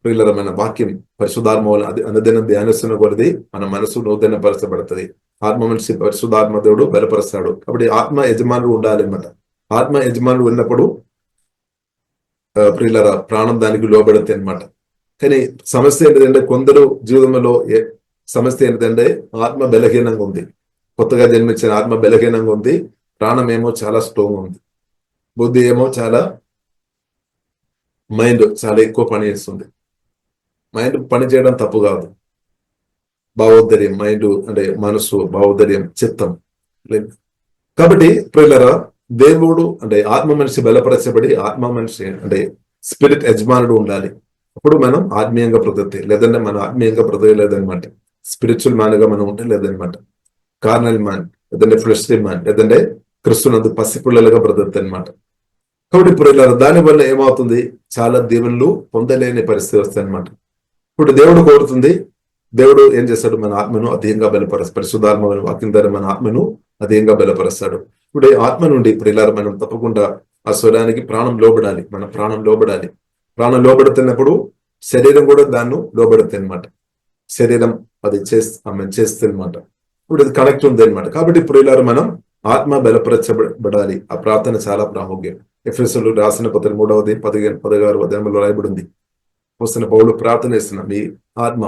S2: ప్రియులారా మన వాక్యం పరిశుద్ధాత్మ అనుదినం ధ్యానిస్తున్న కొలది మన మనసు నూతనపరచబడుతుంది. ఆత్మ మనిషి పరిశుద్ధాత్మ దేవుడు బలపరుస్తాడు. కాబట్టి ఆత్మ యజమానుడు ఉండాలి అన్నమాట. ఆత్మ యజమానుడు ఉన్నప్పుడు ప్రియులారా ప్రాణం దానికి లోబడుతుంది అనమాట. కానీ సమస్య ఏంటంటే కొందరు జీవితంలో సమస్య ఏంటంటే ఆత్మ బలహీనంగా ఉంది, కొత్తగా జన్మించిన ఆత్మ బలహీనంగా ఉంది, ప్రాణం ఏమో చాలా స్ట్రాంగ్ ఉంది, బుద్ధి ఏమో మైండ్ చాలా ఎక్కువ పని చేస్తుంది. మైండ్ పని చేయడం తప్పు కాదు, భావోద్ధర్యం, మైండ్ అంటే మనసు, భావోద్ధర్యం, చిత్తం లేదు. కాబట్టి ప్రియులారా దేవుడు అంటే ఆత్మ మనిషి బలపరచబడి ఆత్మ మనిషి అంటే స్పిరిట్ యజమానుడు ఉండాలి. అప్పుడు మనం ఆత్మీయంగా బ్రతుకుతాయి. లేదంటే మనం ఆత్మీయంగా బ్రతకలేదనమాట. స్పిరిచువల్ మ్యాన్ గా మనం ఉంటే లేదనమాట. కార్నల్ మ్యాన్ లేదంటే ఫ్లెష్లీ మ్యాన్ లేదంటే క్రిస్తునందు పసిపిల్లలుగా బ్రతుకుతాయి అనమాట. కాబట్టి ప్రియులారా దాని వల్ల ఏమవుతుంది, చాలా దేవుళ్ళు పొందలేని పరిస్థితి వస్తాయి అనమాట. ఇప్పుడు దేవుడు కోరుతుంది, దేవుడు ఏం చేస్తాడు, మన ఆత్మను అధికంగా బలపరుస్తాడు. పరిశుద్ధాత్మ వాక్యం ద్వారా మన ఆత్మను అధికంగా బలపరుస్తాడు. ఇప్పుడు ఈ ఆత్మ నుండి ప్రియులారా మనం తప్పకుండా ఆ స్వరానికి ప్రాణం లోబడాలి. మన ప్రాణం లోబడాలి. ప్రాణం లోబడుతున్నప్పుడు శరీరం కూడా దాన్ని లోబడుతుంది అనమాట. శరీరం అది చేస్తుంది అనమాట. ఇప్పుడు ఇది కనెక్ట్ ఉంది అనమాట. కాబట్టి ప్రియులారా మనం ఆత్మ బలపరచబడాలి. ఆ ప్రార్థన చాలా ప్రాముఖ్యం. ఎఫెసీయులకు రాసిన పత్రిక 3:15-16 అధ్యాయంలో రాయబడింది. వస్తున్న పౌలు ప్రార్థన చేస్తున్నా, మీ ఆత్మ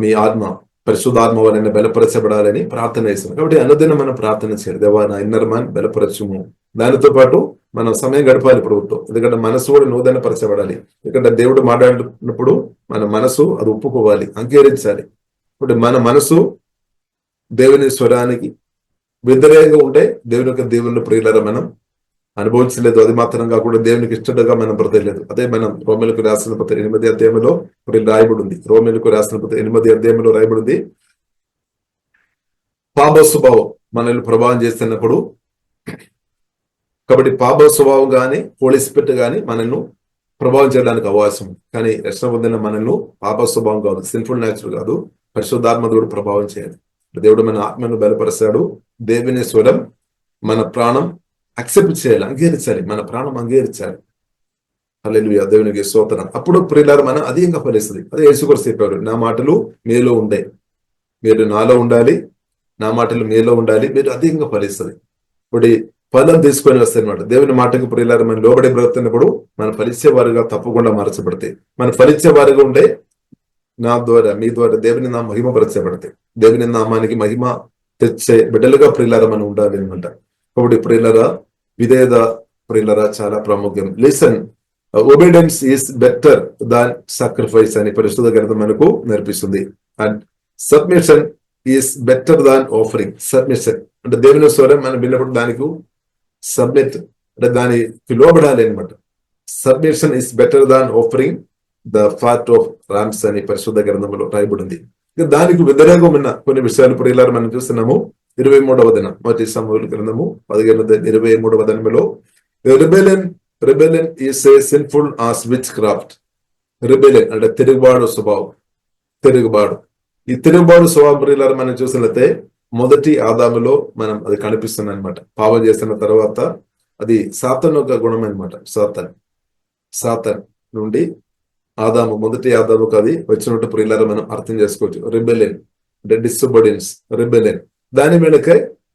S2: మీ ఆత్మ పరిశుద్ధాత్మ వలన బలపరచబడాలని ప్రార్థన చేస్తున్నాం. కాబట్టి అనుదినం మనం ప్రార్థన చేయాలి, దేవా నా ఇన్నర్ మ్యాన్ బలపరచుము. దానితో పాటు మనం సమయం గడపాలి ప్రభుత్వం. ఎందుకంటే మనసు కూడా నూతనపరచబడాలి. ఎందుకంటే దేవుడు మాట్లాడినప్పుడు మన మనసు అది ఒప్పుకోవాలి, అంగీకరించాలి. ఇప్పుడు మన మనసు దేవుని స్వరానికి వ్యతిరేకంగా ఉంటే దేవుని ప్రియులారా మనం అనుభవించలేదు. అది మాత్రం కాకుండా దేవునికి ఇష్టంగా మనం బ్రతకలేదు. అదే మనం రోమేలకు రాసిన పత్రిక 8వ అధ్యాయంలో రాయబడింది. రోమేలకు రాసిన పత్రిక 8వ అధ్యాయంలో రాయబడింది, పాప స్వభావం మనల్ని ప్రభావం చేస్తున్నప్పుడు. కాబట్టి పాప స్వభావం కానీ హోలీ స్పిరిట్ కానీ మనల్ని ప్రభావం చేయడానికి అవకాశం ఉంది. కానీ రక్షణ పొందిన మనల్ని పాప స్వభావం కాదు, సిన్ఫుల్ నేచర్ కాదు, పరిశుద్ధాత్మ దేవుడు ప్రభావం చేయాలి. దేవుడు మన ఆత్మను బలపరుస్తాడు. దేవుని స్వరం మన ప్రాణం అక్సెప్ట్ చేయాలి, అంగీకరించాలి. మన ప్రాణం అంగీకరించాలి. హల్లెలూయా, దేవునికి స్తోత్రం. అప్పుడు ప్రియులారా మనం అధికంగా ఫలిస్తుంది. అదే యేసుక్రీస్తు చెప్పారు, నా మాటలు మీలో ఉండే, మీరు నాలో ఉండాలి, నా మాటలు మీలో ఉండాలి, మీరు అధికంగా ఫలిస్తుంది. ఇప్పుడు ఫలం తీసుకొని వస్తాయి అనమాట. దేవుని మాటకు ప్రియులారా మనం లోబడి బ్రతున్నప్పుడు మనం ఫలించేవారుగా తప్పకుండా మార్చబడతాయి. మనం ఫలించేవారుగా ఉండే నా ద్వారా మీ ద్వారా దేవుని నామ మహిమపరచబడతాయి. దేవుని నామానికి మహిమ తెచ్చే బిడ్డలుగా ప్రియులారా మనం ఉండాలి అనమాట. కాబట్టి ప్రియులారా విధేయత ప్రియులారా చాలా ప్రాముఖ్యం. Listen, obedience is better than sacrifice అని పరిశుద్ధ గ్రంథం మనకు నేర్పిస్తుంది. And submission is better than offering. Submission అంటే దేవుని స్వరం మనం విన్నప్పుడు దానికి సబ్మిట్ అంటే దానికి లోబడాలి అనమాట. Submission is better than offering the fat of Rams అని పరిశుద్ధ గ్రంథంలో రాయబడింది. దానికి వ్యతిరేకం ఉన్న కొన్ని విషయాలు ప్రియులారా మనం చూస్తున్నాము. 23వ దినం మొదటి సమూహేలు గ్రంథము 15:23 దినములో rebellion is a sinful as witchcraft. rebellion అంటే తిరుగుబాటు స్వభావం. ఈ తిరుగుబాటు స్వభావం ప్రియులారా మనం చూసినట్లయితే మొదటి ఆదాములో మనం అది కనిపిస్తుంది అనమాట. పాపం చేసిన తర్వాత అది సాతాను యొక్క గుణం అనమాట. సాతాన్ నుండి ఆదాము, మొదటి ఆదాముకు అది వచ్చినట్టు ప్రియులారా మనం అర్థం చేసుకోవచ్చు. రిబెలియన్ అంటే డిసొబీడియన్స్, రిబెలియన్, దాని వెనుక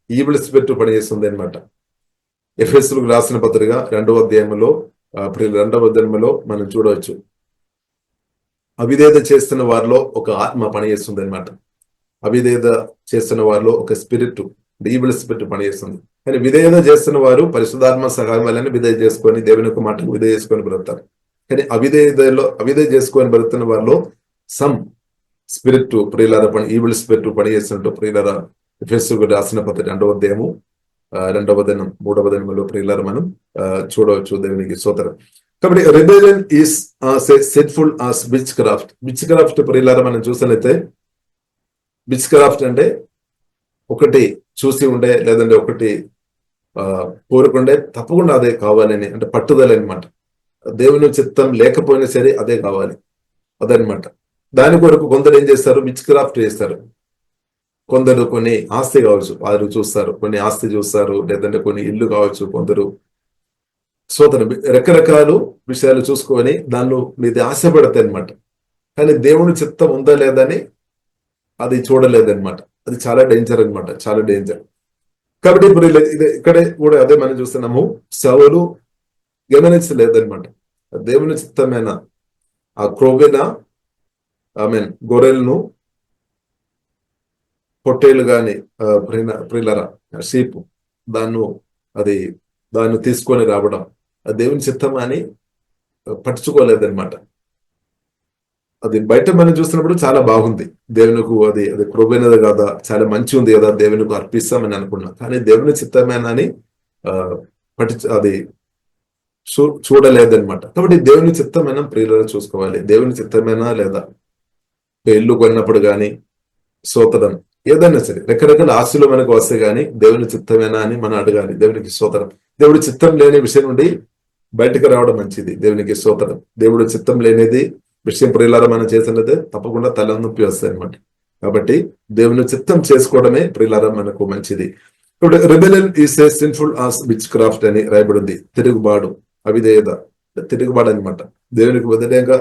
S2: ఈవిల్ స్పిరిట్ పనిచేస్తుంది అనమాట. ఎఫెసీయులకు రాసిన పత్రిక 2వ అధ్యాయంలో 2వ అధ్యాయంలో మనం చూడవచ్చు. అవిధేయత చేస్తున్న వారిలో ఒక ఆత్మ పనిచేస్తుంది అనమాట. అవిధేయత చేస్తున్న వారిలో ఒక స్పిరిట్, ఈవిల్ స్పిరిట్ పనిచేస్తుంది. కానీ విధేయత చేస్తున్న వారు పరిశుద్ధాత్మ సహాయం వల్లనే విధేయ చేసుకొని దేవుని యొక్క మాటకు విధేయ చేసుకొని బ్రతుకుతారు. కానీ అవిధేయ చేసుకొని బ్రతుకుతున్న వారిలో సమ్ స్పిరిట్ ప్రియులారా ఈవిల్ స్పిరిట్ పనిచేస్తున్నట్టు ప్రియులారా ఎఫెసీయులకు రాసిన పత్రిక 2వ అధ్యాయము 2వ దినం 3వ దినంలో ప్రియులారా మనం చూడవచ్చు. దేవునికి స్తోత్రం. కాబట్టి rebellion is sinful as witchcraft. Witchcraft ప్రియులారా మనం చూసినట్లయితే, విచ్ క్రాఫ్ట్ అంటే ఒకటి చూసి ఉండే, లేదంటే ఒకటి కోరుకుండే, తప్పకుండా అదే కావాలని, అంటే పట్టుదల అనమాట. దేవుని చిత్తం లేకపోయినా సరే అదే కావాలి, అదనమాట. దాని కొరకు కొందరు ఏం చేస్తారు, విచ్ క్రాఫ్ట్ చేస్తారు. కొందరు కొన్ని ఆస్తి కావచ్చు, వారు చూస్తారు, కొన్ని ఆస్తి చూస్తారు, లేదంటే కొన్ని ఇల్లు కావచ్చు. కొందరు సోదరు రకరకాల విషయాలు చూసుకొని దానిలో మీది ఆశపడతాయి అనమాట. కానీ దేవుని చిత్తం ఉందా లేదని అది చూడలేదన్నమాట. అది చాలా డేంజర్ అనమాట, చాలా డేంజర్. కాబట్టి ఇప్పుడు ఇక్కడే కూడా అదే మనం చూస్తున్నాము. సౌలు గమనించలేదన్నమాట. దేవుని చిత్తమైన ఆ క్రొవ్వెన, గొర్రెలను, పొట్టేలు గాని ప్రియులరా షీప్ దాన్ని తీసుకొని రావడం దేవుని చిత్తం అని పట్టించుకోలేదన్నమాట. అది బయట మనం చూస్తున్నప్పుడు చాలా బాగుంది, దేవునికి అది క్రొవ్వైనది కదా, చాలా మంచి ఉంది కదా, దేవునికి అర్పిస్తామని అనుకున్నా. కానీ దేవుని చిత్తమేనా అని అది చూడలేదన్నమాట. కాబట్టి దేవుని చిత్తమైన ప్రియులను చూసుకోవాలి. దేవుని చిత్తమేనా లేదా, ఇల్లు కొన్నప్పుడు కానీ స్తోత్రం, ఏదైనా సరే రకరకాల ఆశలు మనకు వస్తే గానీ దేవుని చిత్తమేనా అని మనం అడగాలి. దేవునికి స్తోత్రం. దేవుడి చిత్తం లేని విషయం నుండి బయటకు రావడం మంచిది. దేవునికి స్తోత్రం. దేవుడి చిత్తం లేనిది విషయం ప్రియులారా మనం చేసినదే తప్పకుండా తలనొప్పి వస్తాయి అనమాట. కాబట్టి దేవుని చిత్తం చేసుకోవడమే ప్రియులారా మనకు మంచిది. ఇప్పుడు rebellion is a sinful as witchcraft అని రాయబడింది. తిరుగుబాటు, అవిధేయత, తిరుగుబాటు అనమాట. దేవునికి వ్యతిరేకంగా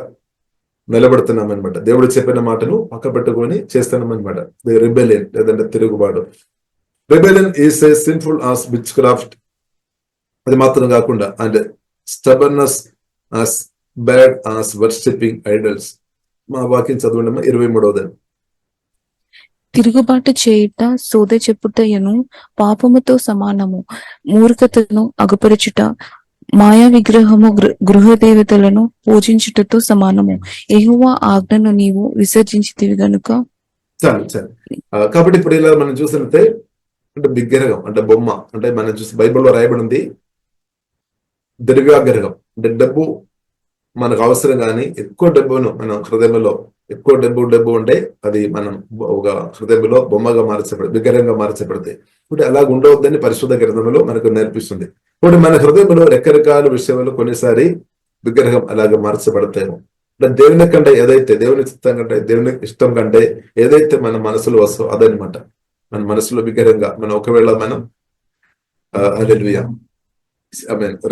S2: నిలబడుతున్నాం అనమాట. దేవుడు చెప్పిన మాటను పక్క పెట్టుకొని చేస్తున్నాం అనమాట. రెబెలియన్ లేదంటే తిరుగుబాటు. Rebellion is a sinful as witchcraft. అది మాత్రం కాకుండా and stubbornness as bad as worshipping idols. మా వాక్యం చదవండి 23వ.
S3: తిరుగుబాటు చేయుట సోద చెప్పుటయను పాపముతో సమానము. మూర్ఖతను అగుపరచుట మాయా విగ్రహము గృహ దేవతలను పూజించుటతో సమానము. యెహోవా ఆజ్ఞను నీవు విసర్జించితివి గనుక.
S2: కాబట్టి ఇప్పుడు ఇలా మనం చూసినట్టే, అంటే విగ్రహం అంటే బొమ్మ, అంటే మనం చూసి బైబిల్లో రాయబడింది ద్రవ్యాగ్రహం అంటే డబ్బు మనకు అవసరం, కానీ ఎక్కువ డబ్బును మనం హృదయంలో ఎక్కువ డబ్బు ఉంటే అది మనం ఒక హృదయంలో బొమ్మగా మార్చబడి విగ్రహంగా మార్చబడితే ఇప్పుడు అలాగ ఉండవద్దని పరిశుద్ధ గ్రంథంలో మనకు నేర్పిస్తుంది. ఇప్పుడు మన హృదయంలో రకరకాల విషయాలు కొన్నిసారి విగ్రహం అలాగే మార్చబడతాయేమో. అంటే దేవుని కంటే ఏదైతే దేవుని చిత్తం కంటే దేవుని ఇష్టం కంటే ఏదైతే మన మనసులో వస్తుందో అదనమాట మన మనసులో విగ్రహంగా మనం ఒకవేళ మనం హల్లెలూయా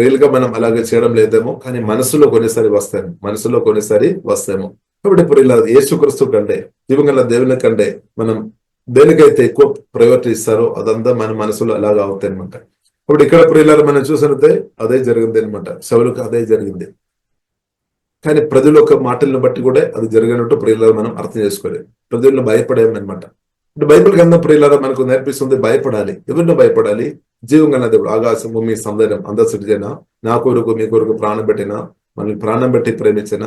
S2: రియల్ గా మనం అలాగే చేయడం లేదేమో, కానీ మనసులో కొన్నిసారి వస్తాయేమో. కాబట్టి ఇప్పుడు ఇలా యేసుక్రీస్తు కంటే జీవంగల దేవుని కంటే మనం దేనికైతే ఎక్కువ ప్రయారిటీ ఇస్తారో అదంతా మన మనసులో అలాగా అవుతాయి అనమాట. ఇప్పుడు ఇక్కడ ప్రియులారా మనం చూసినట్టే అదే జరిగింది అనమాట. సౌలుకు అదే జరిగింది. కానీ ప్రజల యొక్క మాటలను బట్టి కూడా అది జరిగినట్టు ప్రియులారా మనం అర్థం చేసుకోలేదు. ప్రజలను భయపడేమనమాట. ఇప్పుడు బైబిల్ గ్రంథం ప్రియులారా మనకు నేర్పిస్తుంది భయపడాలి. ఎవరిని భయపడాలి? జీవంగల దేవుడు, ఆకాశం భూమి సముద్రం అందరు సృజించిన, నా కొరకు మీ కొరకు ప్రాణం పెట్టిన, మనల్ని ప్రాణం పెట్టి ప్రేమించిన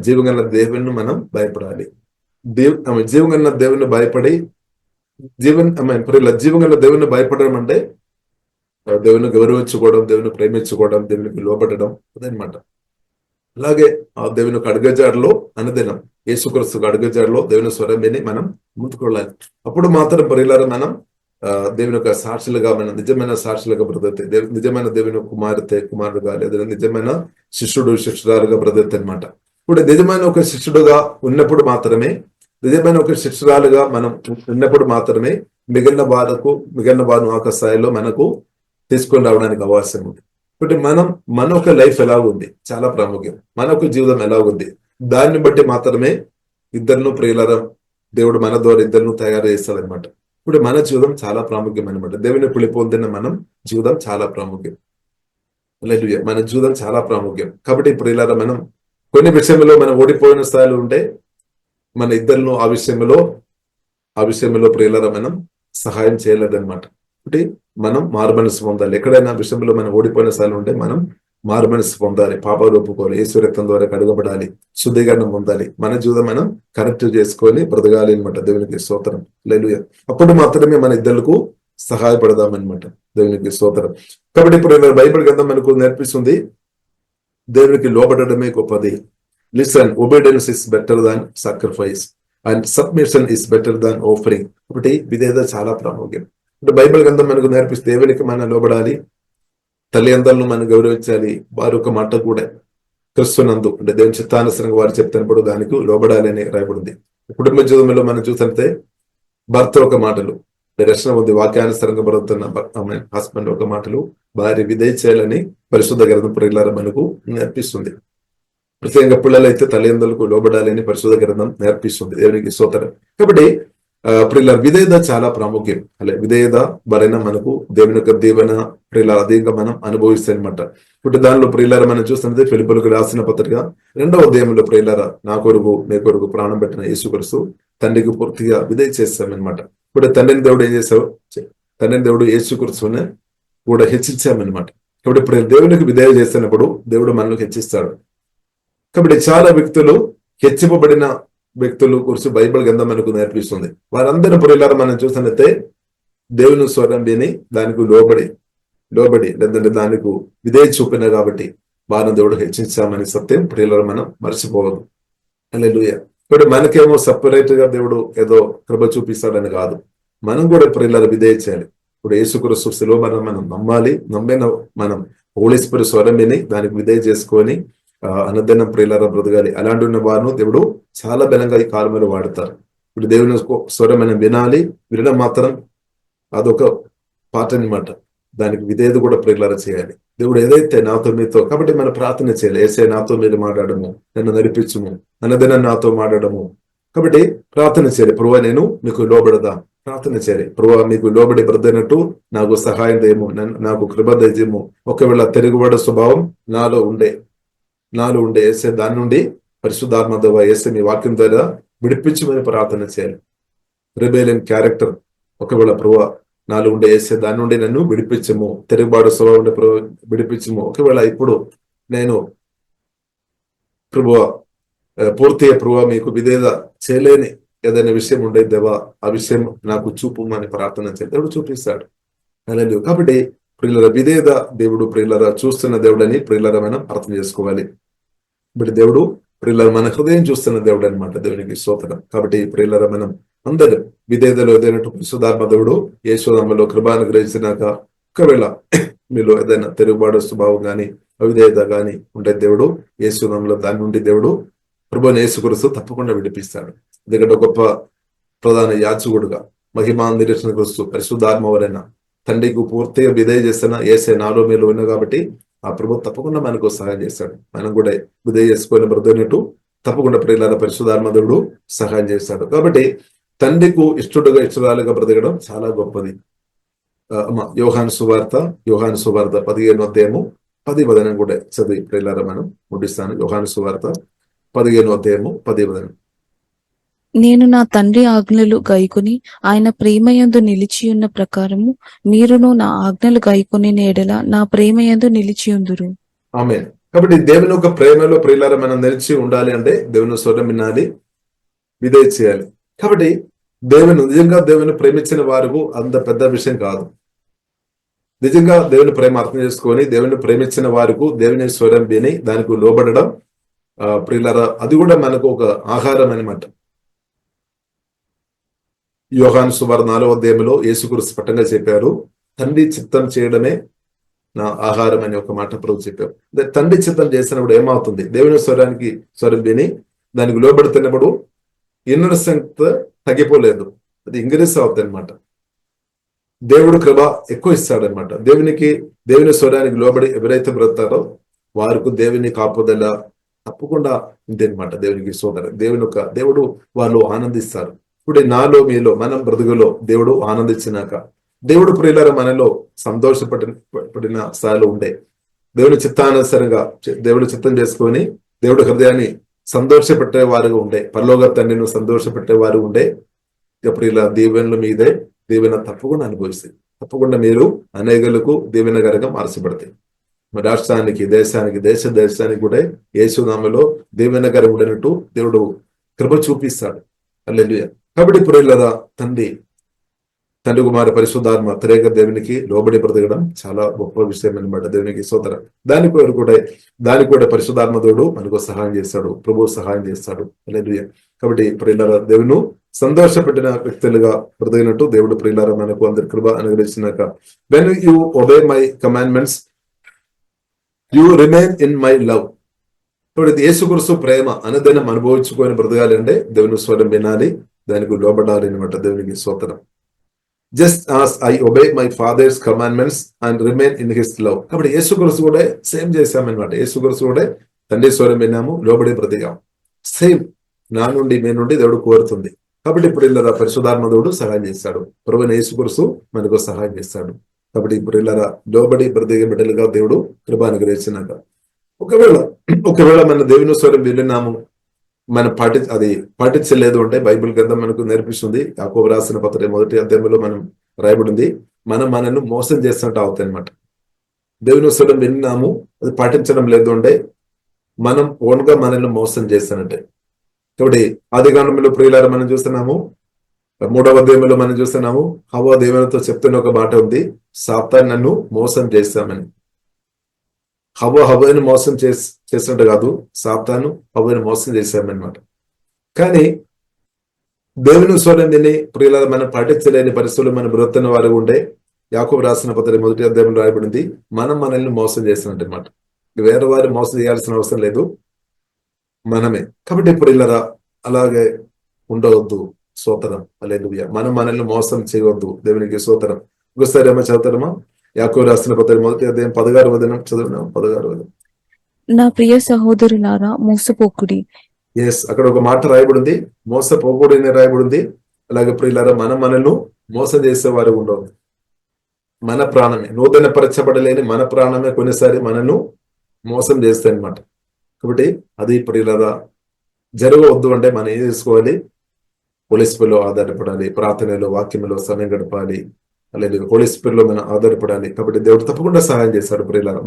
S2: జీవంగల దేవుని మనం భయపడాలి. జీవంగల దేవుని భయపడి జీవంగల దేవుని భయపడడం అంటే దేవుని గౌరవించుకోవడం, దేవుని ప్రేమించుకోవడం, దేవునికి లోబడడం అదనమాట. అలాగే ఆ దేవుని యొక్క అడుగుజాడలో అనుదినం యేసుక్రీస్తు అడుగుజాడలో దేవుని స్వరం విని మనం ముందుకు వెళ్ళాలి. అప్పుడు మాత్రం ప్రియులారా మనం దేవుని యొక్క సాక్షులుగా, మనం నిజమైన సాక్షులుగా బ్రతితే, నిజమైన దేవుని కుమారుడుగా లేదా నిజమైన శిష్యురాలుగా బ్రతితే అనమాట. ఇప్పుడు నిజమైన ఒక శిష్యుడుగా ఉన్నప్పుడు మాత్రమే, నిజమైన ఒక శిష్యురాలుగా మనం ఉన్నప్పుడు మాత్రమే మిగిలిన వారు ఆ స్థాయిలో మనకు తీసుకొని రావడానికి అవకాశం ఉంది. కాబట్టి మన ఒక లైఫ్ ఎలా ఉంది చాలా ప్రాముఖ్యం. మన ఒక జీవితం ఎలా ఉంది దాన్ని బట్టి మాత్రమే ఇద్దరును ప్రియులారా దేవుడు మన ద్వారా ఇద్దరును తయారు చేస్తాడనమాట. ఇప్పుడు మన జీవితం చాలా ప్రాముఖ్యం అనమాట. దేవుని పొందిన మనం జీవితం చాలా ప్రాముఖ్యం. హల్లెలూయా. మన జీవితం చాలా ప్రాముఖ్యం. కాబట్టి ప్రియులారా మనం కొన్ని విషయంలో మనం ఓడిపోయిన స్థాయిలో ఉంటే మన ఇద్దరును ఆ విషయంలో ప్రియులారా మనం సహాయం చేయలేదన్నమాట. ఒకటి మనం మారుమనసు పొందాలి. ఎక్కడైనా విషయంలో మనం ఓడిపోయిన స్థాయిలో ఉంటే మనం మారుమనసు పొందాలి, పాపాలు ఒప్పుకోవాలి, యేసు రక్తం ద్వారా కడగబడాలి, శుద్ధీకరణం పొందాలి, మన జీవితం మనం కరెక్ట్ చేసుకొని బ్రతకాలి అనమాట. దేవునికి స్తోత్రం. హల్లెలూయా. అప్పుడు మాత్రమే మన ఇద్దరులకు సహాయపడదామన్నమాట. దేవునికి స్తోత్రం. కాబట్టి ఇప్పుడు బైబిల్ గ్రంథం మనకు నేర్పిస్తుంది దేవునికి లోబడమే గొప్పది. Listen, obedience is better than sacrifice and submission is better than offering. ఒకటి విధేయత చాలా ప్రాముఖ్యం. అంటే బైబిల్ గ్రంథం మనకు నేర్పిస్తే దేవునికి మనం లోబడాలి, తల్లిదండ్రులను మనం గౌరవించాలి, వారి ఒక మాట కూడా క్రిస్తునందు అంటే దేవుని చిత్తానుసరంగా వారు చెప్తున్నప్పుడు దానికి లోబడాలి అని రాయబడింది. కుటుంబ జీవితంలో మనం చూస్తుంటే భర్త ఒక మాటలు, రక్షణ ఉంది, వాక్యానుసరంగా బ్రతుకుతున్న హస్బెండ్ ఒక మాటలు, భార్య విధేయ చేయాలని పరిశుద్ధ గ్రంథం ప్రియులారా మనకు నేర్పిస్తుంది. ప్రత్యేకంగా పిల్లలైతే తల్లిదండ్రులకు లోబడాలని పరిశుద్ధ గ్రంథం నేర్పిస్తుంది. దేవునికి స్తోత్రం. కాబట్టి ప్రియులారా విధేయత చాలా ప్రాముఖ్యం. విధేయత వలన మనకు దేవుని యొక్క దీవెన ప్రియులారా అధికంగా మనం అనుభవిస్తాం అనమాట. ఇప్పుడు దానిలో ప్రియులారా మనం చూస్తున్నది ఫిలిప్పీయులకు రాసిన పత్రిక 2వ అధ్యాయంలో ప్రియులారా నా కొరకు మీ కొరకు ప్రాణం పెట్టిన యేసుక్రీస్తు తండ్రికి పూర్తిగా విధేయ చేస్తామన్నమాట. ఇప్పుడు తండ్రిని దేవుడు ఏం చేశావు, తండ్రిని దేవుడు యేసుక్రీస్తుని కూడా హెచ్చించామన్నమాట. కాబట్టి ఇప్పుడు దేవునికి విధేయ చేస్తున్నప్పుడు దేవుడు మనల్ని హెచ్చిస్తాడు. కాబట్టి చాలా వ్యక్తులు హెచ్చింపబడిన వ్యక్తులు గురించి బైబిల్ గ్రంథం మనకు నేర్పిస్తుంది. వారందరూ ప్రియులారా మనం చూసినట్లయితే దేవుని స్వరం విని దానికి లోబడి లేదంటే దానికి విధేయ చూపిన కాబట్టి వారిని దేవుడు హెచ్చించామని సత్యం ప్రియులారా మనం మర్చిపోవద్దు. హల్లెలూయా. ఇప్పుడు మనకేమో సపరేట్ గా దేవుడు ఏదో కృప చూపిస్తాడని కాదు, మనం కూడా ప్రియులారా విధేయ చేయాలి. ఇప్పుడు యేసుక్రీస్తు శిలువ మనం నమ్మాలి, నమ్మిన మనం హోలీ స్పిరిట్ స్వరం విని దానికి విధేయ చేసుకొని అనుదినం ప్రియులారా బ్రతకాలి. అలాంటి ఉన్న వారిని దేవుడు చాలా బలంగా ఈ కాలంలో వాడతారు. ఇప్పుడు దేవుని స్వరం మనం వినాలి, వినడం మాత్రం అదొక పాట అనమాట. దానికి విధేయత కూడా ప్రియులారా చేయాలి. దేవుడు ఏదైతే నాతో మీతో, కాబట్టి మనం ప్రార్థన చేయాలి. ఏసే నాతో మీరు మాట్లాడము, నన్ను నడిపించుము, అనుదినం నాతో మాట్లాడము. కాబట్టి ప్రార్థన చేయాలి. ప్రభువా నేను మీకు లోబడదా, ప్రార్థన చేయాలి. ప్రభువా మీకు లోబడి బ్రతనట్టు నాకు సహాయం చేయము, నాకు కృప దయచేయము. ఒకవేళ తిరుగుబడ స్వభావం నాలో ఉండే ఏసే దాని నుండి పరిశుద్ధాత్మ ద్వారా ఏసే మీ వాక్యం ద్వారా విడిపించమని ప్రార్థన చేయాలి. రిబేలియన్ క్యారెక్టర్ ఒకవేళ ప్రభువా నాలో ఉండే ఏసే దాని నుండి నన్ను విడిపించము, తిరుగుబాటు స్వభావం ఉండే విడిపించము. ఒకవేళ ఇప్పుడు నేను ప్రభువా పూర్తిగా ప్రభువా మీకు విధేయత చేయలేని ఏదైనా విషయం ఉండే దేవా ఆ విషయం నాకు చూపుమని ప్రార్థన చేయాలి. దేవుడు చూపిస్తాడు. హల్లెలూయా. కాబట్టి ప్రియులరా విధేయత దేవుడు ప్రియులరా చూస్తున్న దేవుడని ప్రియులరా మనం అర్థం చేసుకోవాలి. ఇప్పుడు దేవుడు ప్రియులరా మన హృదయం చూస్తున్న దేవుడు అనమాట. దేవునికి స్తోత్రం. కాబట్టి ప్రియులరా మనం అందరూ విధేయతలో ఏదైనట్టు పరిశుద్ధాత్మ దేవుడు యేసునామములో కృప అనుగ్రహించినాక ఒకవేళ మీలో ఏదైనా తిరుగుబాటు స్వభావం కానీ అవిధేయత కానీ ఉంటే దేవుడు యేసునామములో దాని నుండి దేవుడు ప్రభువైన యేసుక్రీస్తు తప్పకుండా విడిపిస్తాడు. ఎందుకంటే గొప్ప ప్రధాన యాజకుడుగా మహిమా నిరీక్షణ క్రీస్తు పరిశుద్ధాత్మ వలన తండ్రికి పూర్తిగా విధేయ చేస్తున్న ఏసే నాలో మీలో ఉన్నా కాబట్టి ఆ ప్రభు తప్పకుండా మనకు సహాయం చేస్తాడు. మనం కూడా విధేయ చేసుకొని బ్రతకనట్టు తప్పకుండా ప్రియులారా పరిశుద్ధాత్మ దేవుడు సహాయం చేస్తాడు. కాబట్టి తండ్రికి ఇష్టరాలుగా బ్రతకడం చాలా గొప్పది. యోహాను సువార్త 15వ అధ్యాయము 10వ వచనం కూడా చదివి ప్రియులారా మనం ముగిస్తాను. యోహాను సువార్త 15వ అధ్యాయము 10వ వచనం.
S3: నేను నా తండ్రి ఆజ్ఞలు గైకొని ఆయన ప్రేమయందు నిలిచియున్న ప్రకారము మీరును నా ఆజ్ఞలు గైకొని ఎడల నా ప్రేమయందు నిలిచియుందురు.
S2: ఆమేన్. కాబట్టి దేవుని యొక్క ప్రేమలో ప్రియులారా మనం నిలిచి ఉండాలి అంటే దేవుని స్వరం వినాలి, విధేయ చేయాలి. కాబట్టి నిజంగా దేవుని ప్రేమించిన వారు అంత పెద్ద విషయం కాదు. నిజంగా దేవుని ప్రేమ అర్థం చేసుకొని దేవుని ప్రేమించిన వారికి దేవుని స్వరం విని దానికి లోబడడం ప్రియులారా అది కూడా మనకు ఒక ఆహారం అనమాట. యోహాను సువార్త 4వ అధ్యాయంలో యేసుక్రీస్తు స్పష్టంగా చెప్పారు, తండ్రి చిత్తం చేయడమే నా ఆహారం అని ఒక మాట ప్రభు చెప్పారు. తండ్రి చిత్తం చేసినప్పుడు ఏమవుతుంది, దేవుని స్వరం విని దానికి లోబడుతున్నప్పుడు ఇన్నర్ స్ట్రెంగ్త్ తగ్గిపోలేదు, అది ఇంక్రీజ్ అవుతుంది అనమాట. దేవుడు కృప ఎక్కువ ఇస్తాడనమాట. దేవుని స్వరానికి లోబడి ఎవరైతే బ్రతారో వారికి దేవుని కాపుదల తప్పకుండా ఉందన్నమాట. దేవునికి సోదరు దేవుడు వాళ్ళు ఆనందిస్తారు. ఇప్పుడు నాలో మీలో మనం బ్రతుకులో దేవుడు ఆనందించినాక దేవుడు ప్రియులారా మనలో సంతోషపడిన స్థాయిలో ఉండే దేవుని చిత్తానుసారంగా దేవుడు చిత్తం చేసుకొని దేవుడి హృదయాన్ని సంతోషపెట్టే వారుగా ఉండే పరలోక తండ్రిని సంతోషపెట్టే వారు ఉండే ప్రియుల దీవెనల మీదే దీవెన తప్పకుండా అనుభవిస్తాయి. తప్పకుండా మీరు అనేకులకు దీవెనకరంగా మార్చబడతాయి. రాష్ట్రానికి దేశానికి కూడా యేసునామములో దీవెనకరం ఉండనట్టు దేవుడు కృప చూపిస్తాడు. హల్లెలూయా. కాబట్టి ప్రియులారా తండ్రి కుమార పరిశుద్ధాత్మ త్రేక దేవునికి లోబడి బ్రతకడం చాలా గొప్ప విషయం అనమాట. దేవునికి స్తోత్రం. దానికి కూడా పరిశుద్ధాత్మ దేవుడు మనకు సహాయం చేస్తాడు, ప్రభు సహాయం చేస్తాడు. హల్లెలూయా. కాబట్టి ప్రియులారా దేవుని సంతోషపెట్టిన వ్యక్తులుగా బ్రతికినట్టు దేవుడు ప్రియులారా మనకు అందరి కృప అనుగ్రహించినాక when you obey my commandments you remain in my love. ఇప్పుడు యేసుక్రీస్తు ప్రేమ అనుదినం అనుభవించుకొని బ్రతకాలి అంటే దేవుని స్వరం వినాలి, దానికి లోబడాలి అనమాట. దేవునికి స్తోత్రం. Just as I obey my father's commandments and remain in his love. కాబట్టి యేసుక్రీస్తు కూడా సేమ్ చేశామన్నమాట. యేసుక్రీస్తు కూడా తండ్రి స్వరం విన్నాము, లోబడి బ్రతికాం. సేమ్ నా నుండి మీ నుండి దేవుడు కోరుతుంది. కాబట్టి ఇప్పుడు ఇలా పరిశుద్ధాత్మ దేవుడు సహాయం చేస్తాడు. ప్రభువైన యేసుక్రీస్తు మనకు సహాయం చేస్తాడు. కాబట్టి ఇప్పుడు ఇలా లోబడి బ్రతికే బిడ్డలుగా దేవుడు కృప అనుగ్రహించినాక ఒకవేళ మన దేవుని స్వరం విన్నాము, మనం పాటించలేదు అంటే బైబిల్ గ్రంథం మనకు నేర్పిస్తుంది. యాకోబు రాసిన పత్రిక 1వ అధ్యాయంలో మనం రాయబడింది, మనల్ని మోసం చేస్తున్నట్టు అవుతాయి అనమాట. దేవుని స్వరం విన్నాము, అది పాటించడం లేదు అంటే మనం ఓన్గా మనల్ని మోసం చేస్తానంటే. కాబట్టి ఆదికాండంలో ప్రియులారా మనం చూస్తున్నాము, 3వ అధ్యాయంలో మనం చూస్తున్నాము, హవ్వ దేవునితో చెప్తున్న ఒక మాట ఉంది, సాతాను నన్ను మోసం చేస్తామని. హవ్వని మోసం చేసినట్టు కాదు, సాతాను హవ్వని మోసం చేశామన్నమాట. కానీ దేవుని స్వరం విని ప్రియులారా మనం పాటించలేని పరిస్థితులు మన బ్రతున్న వారు ఉండే యాకోబు రాసిన పత్రిక 1వ అధ్యాయంలో రాయబడింది, మనల్ని మోసం చేసినట్టు అనమాట. వేరే వారు మోసం చేయాల్సిన అవసరం లేదు, మనమే. కాబట్టి ప్రియులారా అలాగే ఉండవద్దు. స్తోత్రం. హల్లెలూయా. మనల్ని మోసం చేయవద్దు. దేవునికి స్తోత్రం. ఒకసారి ఏమో చదువుతారమ్మా, యాకోబు రాసిన పత్రిక 1వ అధ్యాయం 16వ వచనం చదువున్నాం. 16వ వచనం.
S3: నా ప్రియ సహోదరులారా మోసపోకుడి.
S2: అక్కడ ఒక మాట రాయబడింది, మోసపోకూడని రాయబడింది. అలాగే ప్రియులారా మనల్ని మోసం చేసేవారు ఉండవద్దు. మన ప్రాణమే నూతన పరచబడలేని మన ప్రాణమే కొన్నిసారి మనల్ని మోసం చేస్తాయి అనమాట. కాబట్టి అది ప్రియులారా జరగవద్దు అంటే మనం ఏం చేసుకోవాలి? హోలీ స్పిరిట్లో ఆధారపడాలి, ప్రార్థనలో వాక్యంలో సమయం గడపాలి. అలాగే హోలీ స్పిరిట్లో మనం ఆధారపడాలి. కాబట్టి దేవుడు తప్పకుండా సహాయం చేస్తాడు. ప్రియులారా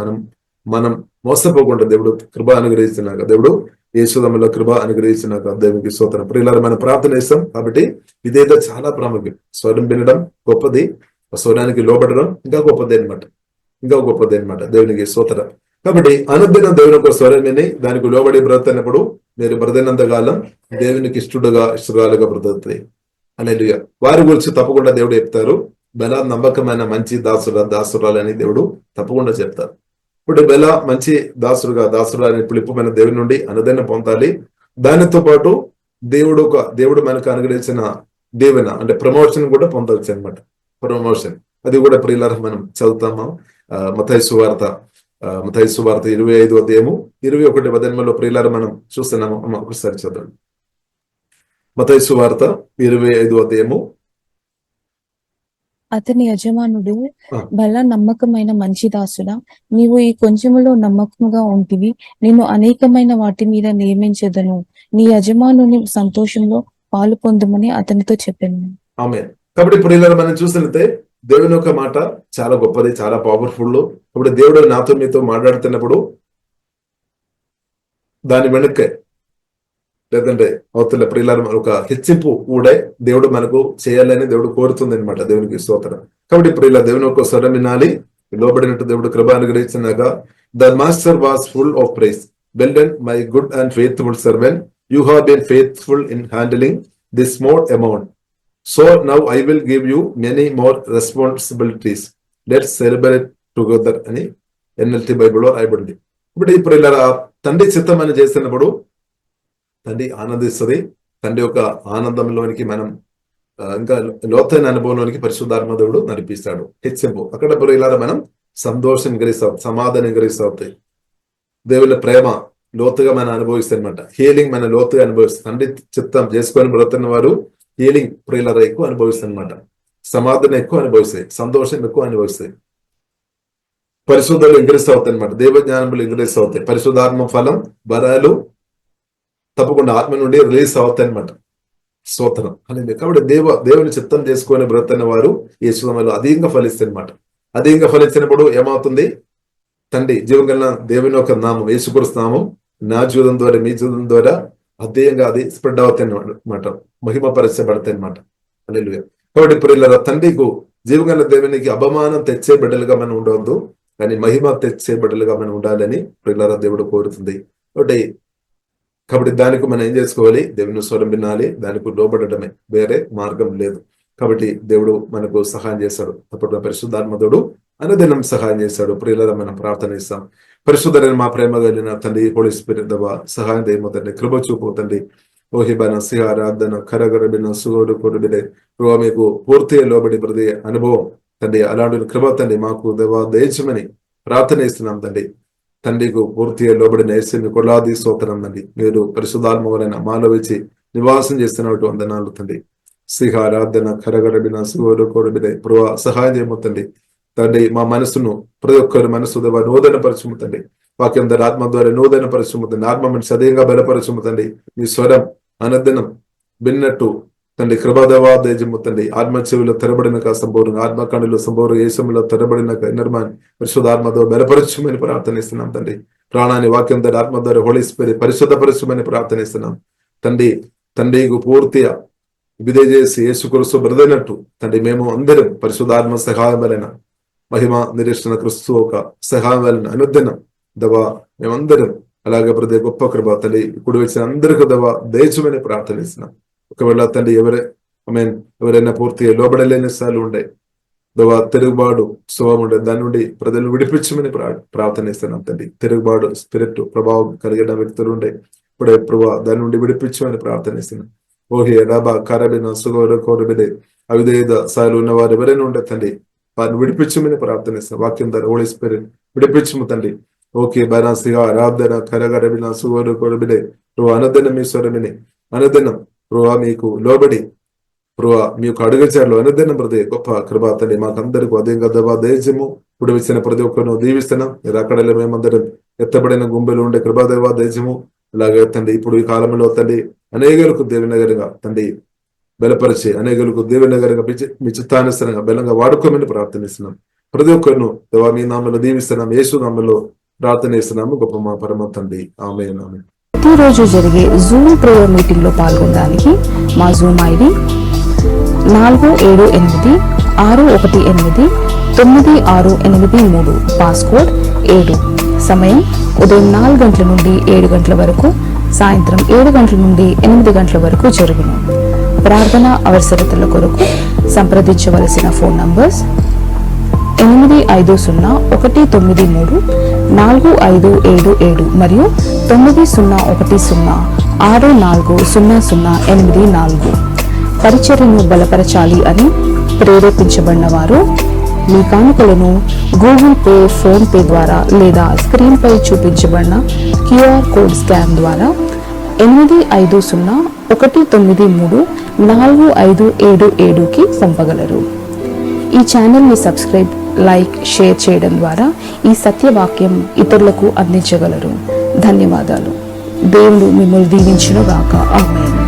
S2: మనం మోసపోకుండా దేవుడు కృప అనుగ్రహిస్తున్నాక, దేవుడు యేసునామములో కృప అనుగ్రహిస్తున్నాక దేవునికి స్తోత్రం. ప్రియులారా మనం ప్రార్థన చేస్తాం. కాబట్టి ఇదేదో చాలా ప్రాముఖ్యం. స్వరం వినడం గొప్పది, స్వరానికి లోబడడం ఇంకా గొప్పది అనమాట. దేవునికి స్తోత్రం. కాబట్టి అనుదినం దేవుని యొక్క స్వరం విని దానికి లోబడి బ్రతున్నప్పుడు మీరు బ్రతినంత కాలం దేవునికి ఇష్టరాలుగా బ్రతుకుతాయి. హల్లెలూయా. వారి గురించి తప్పకుండా దేవుడు చెప్తారు, బెల నమ్మకమైన మంచి దాసురాలని దేవుడు తప్పకుండా చెప్తారు. ఇప్పుడు బెల మంచి దాసురాలని పిలుపుమైన దేవుని నుండి అనుదినం పొందాలి. దానితో పాటు దేవుడు మనకు అనుగ్రహించిన దీవెన అంటే ప్రమోషన్ కూడా పొందవచ్చు అనమాట. ప్రమోషన్ అది కూడా ప్రియులారా మనం చదువుతాము. మత్తయి సువార్త 25వ అధ్యాయము 21వ వచనంలో ప్రియులారా మనం చూస్తున్నాము. ఒకసారి చదవండి. మత్తయి సువార్త 25వ అధ్యాయము.
S3: అతని యజమానుడు, బల నమ్మకమైన మంచి దాసుడా, నీవు ఈ కొంచెములో నమ్మకముగా ఉంటివి, నేను అనేకమైన వాటి మీద నియమించదను, నీ యజమానుని సంతోషంలో పాలు పొందమని అతనితో చెప్పాను.
S2: ఆమేన్. కాబట్టి ప్రియులారా మనం చూసినట్లయితే దేవుని యొక్క మాట చాలా గొప్పది, చాలా పవర్ఫుల్. ఇప్పుడు దేవుడు నాతో మీతో మాట్లాడుతున్నప్పుడు దాని వెనుక లేదంటే అవతల ప్రియులారా ఒక హెచ్చింపు కూడా దేవుడు మనకు చేయాలని దేవుడు కోరుతుంది అనమాట. దేవునికి స్తోత్రం. కాబట్టి ఇప్పుడు ఇలా దేవుని యొక్క స్వరం వినాలి, లోబడినట్టు దేవుడు కృప అనుగ్రహించినాక the master was full of praise, well done my good and faithful servant, you have been faithful in handling this small amount, so now I will give you many more responsibilities, let's celebrate together అని NLT బైబిల్లో రాయబడింది. ఇప్పుడు ఇలా తండ్రి చిత్తం అని చేస్తున్నప్పుడు తండ్రి ఆనందిస్తుంది. తండ్రి యొక్క ఆనందంలోనికి మనం ఇంకా లోతైన అనుభవంలోనికి పరిశుద్ధాత్మ దేవుడు నడిపిస్తాడు. హెచ్చింపు అక్కడ ప్రియులారా మనం సంతోషం గ్రహిస్తాం, సమాధానం గ్రహిస్తాయి. దేవుని ప్రేమ లోతుగా మనం అనుభవిస్తాయి అనమాట. హీలింగ్ మన లోతుగా అనుభవిస్తాం. తండ్రి చిత్తం చేసుకొని బ్రతున్న వారు హీలింగ్ ప్రియులారా ఎక్కువ అనుభవిస్తాయి అనమాట. సమాధానం ఎక్కువ అనుభవిస్తాయి, సంతోషం ఎక్కువ అనుభవిస్తాయి. పరిశుద్ధులు ఇంక్రీస్ అవుతాయి అనమాట. దేవజ్ఞానములు ఇంక్రీస్ అవుతాయి. పరిశుద్ధాత్మ ఫలం వరాలు తప్పకుండా ఆత్మ నుండి రిలీజ్ అవుతాయి అనమాట. స్తోత్రం. కాబట్టి దేవుని చిత్తం చేసుకొని బ్రతున్న వారు ఈ సుధమలో అధికంగా ఫలిస్తాయి అనమాట. అధికంగా ఫలించినప్పుడు ఏమవుతుంది? తండ్రి జీవగల దేవుని యొక్క నామం, యేసుక్రీస్తు నామం నా జీవితం ద్వారా మీ జీవితం ద్వారా అధికంగా అది స్ప్రెడ్ అవుతాయి అనమాట, మహిమపరచబడతాయి అనమాట. హల్లెలూయా. కాబట్టి ప్రియులారా, తండ్రికి జీవగల దేవునికి అపమానం తెచ్చే బిడ్డలుగా మనం ఉండవద్దు, కానీ మహిమ తెచ్చే బిడ్డలుగా మనం ఉండాలని ప్రియులారా దేవుడు కోరుతుంది. కాబట్టి దానికి మనం ఏం చేసుకోవాలి? దేవుని స్వరం వినాలి, దానికి లోబడటమే, వేరే మార్గం లేదు. కాబట్టి దేవుడు మనకు సహాయం చేశాడు. అప్పుడు పరిశుద్ధాత్మదుడు అనుదినం సహాయం చేశాడు. ప్రియులారా మనం ప్రార్థన ఇస్తాం. పరిశుద్ధుడైన మా ప్రేమ కలిగిన తండ్రి, హోలీ స్పిరిట్ దవ సహాయం చేయమోతండి, కృప చూపుతండి. ఓహిబన సిహారాధన కరగరబిన సుగోడు కొడుబిడే ప్రభావ మీకు పూర్తిగా లోబడి ప్రతి అనుభవం తండ్రి, అలాంటి కృప తండ్రి మాకు దేవా దయచమని ప్రార్థన ఇస్తున్నాం తండ్రి. తండ్రికి పూర్తిగా లోబడిన యేసుని కొలాది స్తోత్రం తండ్రి. మీరు పరిశుద్ధాత్మ వలన మాలో వచ్చి నివాసం చేస్తున్నట్టు వందనాలు తండ్రి. సిహారాధన కరగరబిన సుగోడు కొడుబిడే ప్రభావ సహాయం చేయమోతండి తండ్రి. మా మనసును ప్రతి ఒక్కరి మనసు దేవా నూతన పరచుముతండి. వాక్యం ద్వారా ఆత్మ ద్వారా నూతన పరచుముతండి. ఆత్మ మనిషి అధికంగా బలపరచుముతండి. మీ స్వరం అనుదినం విన్నట్టు తండ్రి కృపాదేవా దయజమ్ముతండి. ఆత్మ చెవిలో తెరబడినక సంపూర్ణంగా, ఆత్మ కణులు సంపూర్ణ యేసులో తెరబడినక నిర్మాణం పరిశుద్ధాత్మతో బలపరచుమని ప్రార్థనిస్తున్నాం తండ్రి. ప్రాణాన్ని వాక్యం ద్వారా ఆత్మ ద్వారా హోలీ స్పిరిట్ పరిశుద్ధపరచుమని ప్రార్థనిస్తున్నాం తండ్రి. తండ్రికి పూర్తిగా విధేయ చేసి యేసుక్రీస్తు బ్రదైనట్టు తండ్రి మేము అందరం పరిశుద్ధాత్మ సహాయం వలన మహిమ నిరీక్షణ క్రీస్తు ఒక సహాయం వలన అనుదినం దవా మేమందరం అలాగే ప్రతి గొప్ప కృప తండ్రి ఇప్పుడు వచ్చిన అందరికీ దవా దయచుమని ప్రార్థనిస్తున్నాం. ఒకవేళ తండ్రి ఎవరైనా పూర్తిగా లోబడలేని స్థాయిలు ఉండే దవా తిరుగుబాటు స్వభావం ఉండే దాని నుండి ప్రజలు విడిపించమని ప్రార్థనిస్తున్నాం తండ్రి. తిరుగుబాటు స్పిరిట్ ప్రభావం కలిగిన వ్యక్తులు ఉండే ఇప్పుడే ప్రభావ దాని నుండి విడిపించమని ప్రార్థనిస్తున్నాం. ఓహే రాబా కరబిన సుగోడు కోరబిడే అవిధేద స్థాయిలు ఉన్న వారు ఎవరైనా ఉండే తండ్రి వారిని విడిపించమని ప్రార్థనిస్తున్నాం. వాక్యం ద్వారా హోలీ స్పిరిట్ విడిపించము తండ్రి. ఓకే బనాసిగా ఆరాధన కరగరబిన సుగోడు కోరబిడే ప్రభు అనుదినం మీ స్వరమిని అనుదినం ప్రభా మీకు లోబడి ప్రభా మీ యొక్క అడుగుచారులు అనుదినం ప్రతి గొప్ప కృపా తండ్రి మాకందరికీ అధికంగా దవా దయచము. ఇప్పుడు వచ్చిన ప్రతి ఒక్కరిను దీవిస్తున్నాం. మీరు అక్కడ మేమందరం ఎత్తబడిన గుంబెలు ఉండే కృపాదేవా దయచము. అలాగే తండ్రి ఇప్పుడు ఈ కాలంలో తండ్రి అనేకులకు దేవునగరంగా తండ్రి బలపరిచి అనేకులకు దేవునగరంగా మీ చిత్తానుసరంగా బలంగా వాడుకోమని ప్రార్థనిస్తున్నాం. ప్రతి ఒక్కరిను దేవా మీ నామములో దీవిస్తున్నాం. యేసు నామములో ప్రార్థనిస్తున్నాము గొప్ప మా పరమ తండ్రి. ఆమేన్. ఆమేన్.
S3: ప్రతిరోజు జరిగే జూమ్ ప్రేయర్ మీటింగ్ లో పాల్గొనడానికి మా జూమ్ ఐడి 4786189683, పాస్కోడ్ 7. సమయం ఉదయం 4 గంటల నుండి 7 గంటల వరకు, సాయంత్రం 7 గంటల నుండి 8 గంటల వరకు జరుగును. ప్రార్థన అవసరతల కొరకు సంప్రదించవలసిన ఫోన్ నంబర్స్ 8501934577 మరియు 9010640084. పరిచర్యను బలపరచాలి అని ప్రేరేపించబడిన వారు మీ కానుకలను గూగుల్ పే, ఫోన్ పే ద్వారా లేదా స్క్రీన్ పై చూపించబడిన QR కోడ్ స్కాన్ ద్వారా 8501934577కి పంపగలరు. ఈ ఛానల్ని సబ్స్క్రైబ్, లైక్, షేర్ చేయడం ద్వారా ఈ సత్యవాక్యం ఇతరులకు అందించగలరు. ధన్యవాదాలు. దేవుడు మిమ్మల్ని దీవించును గాక. ఆమేన్.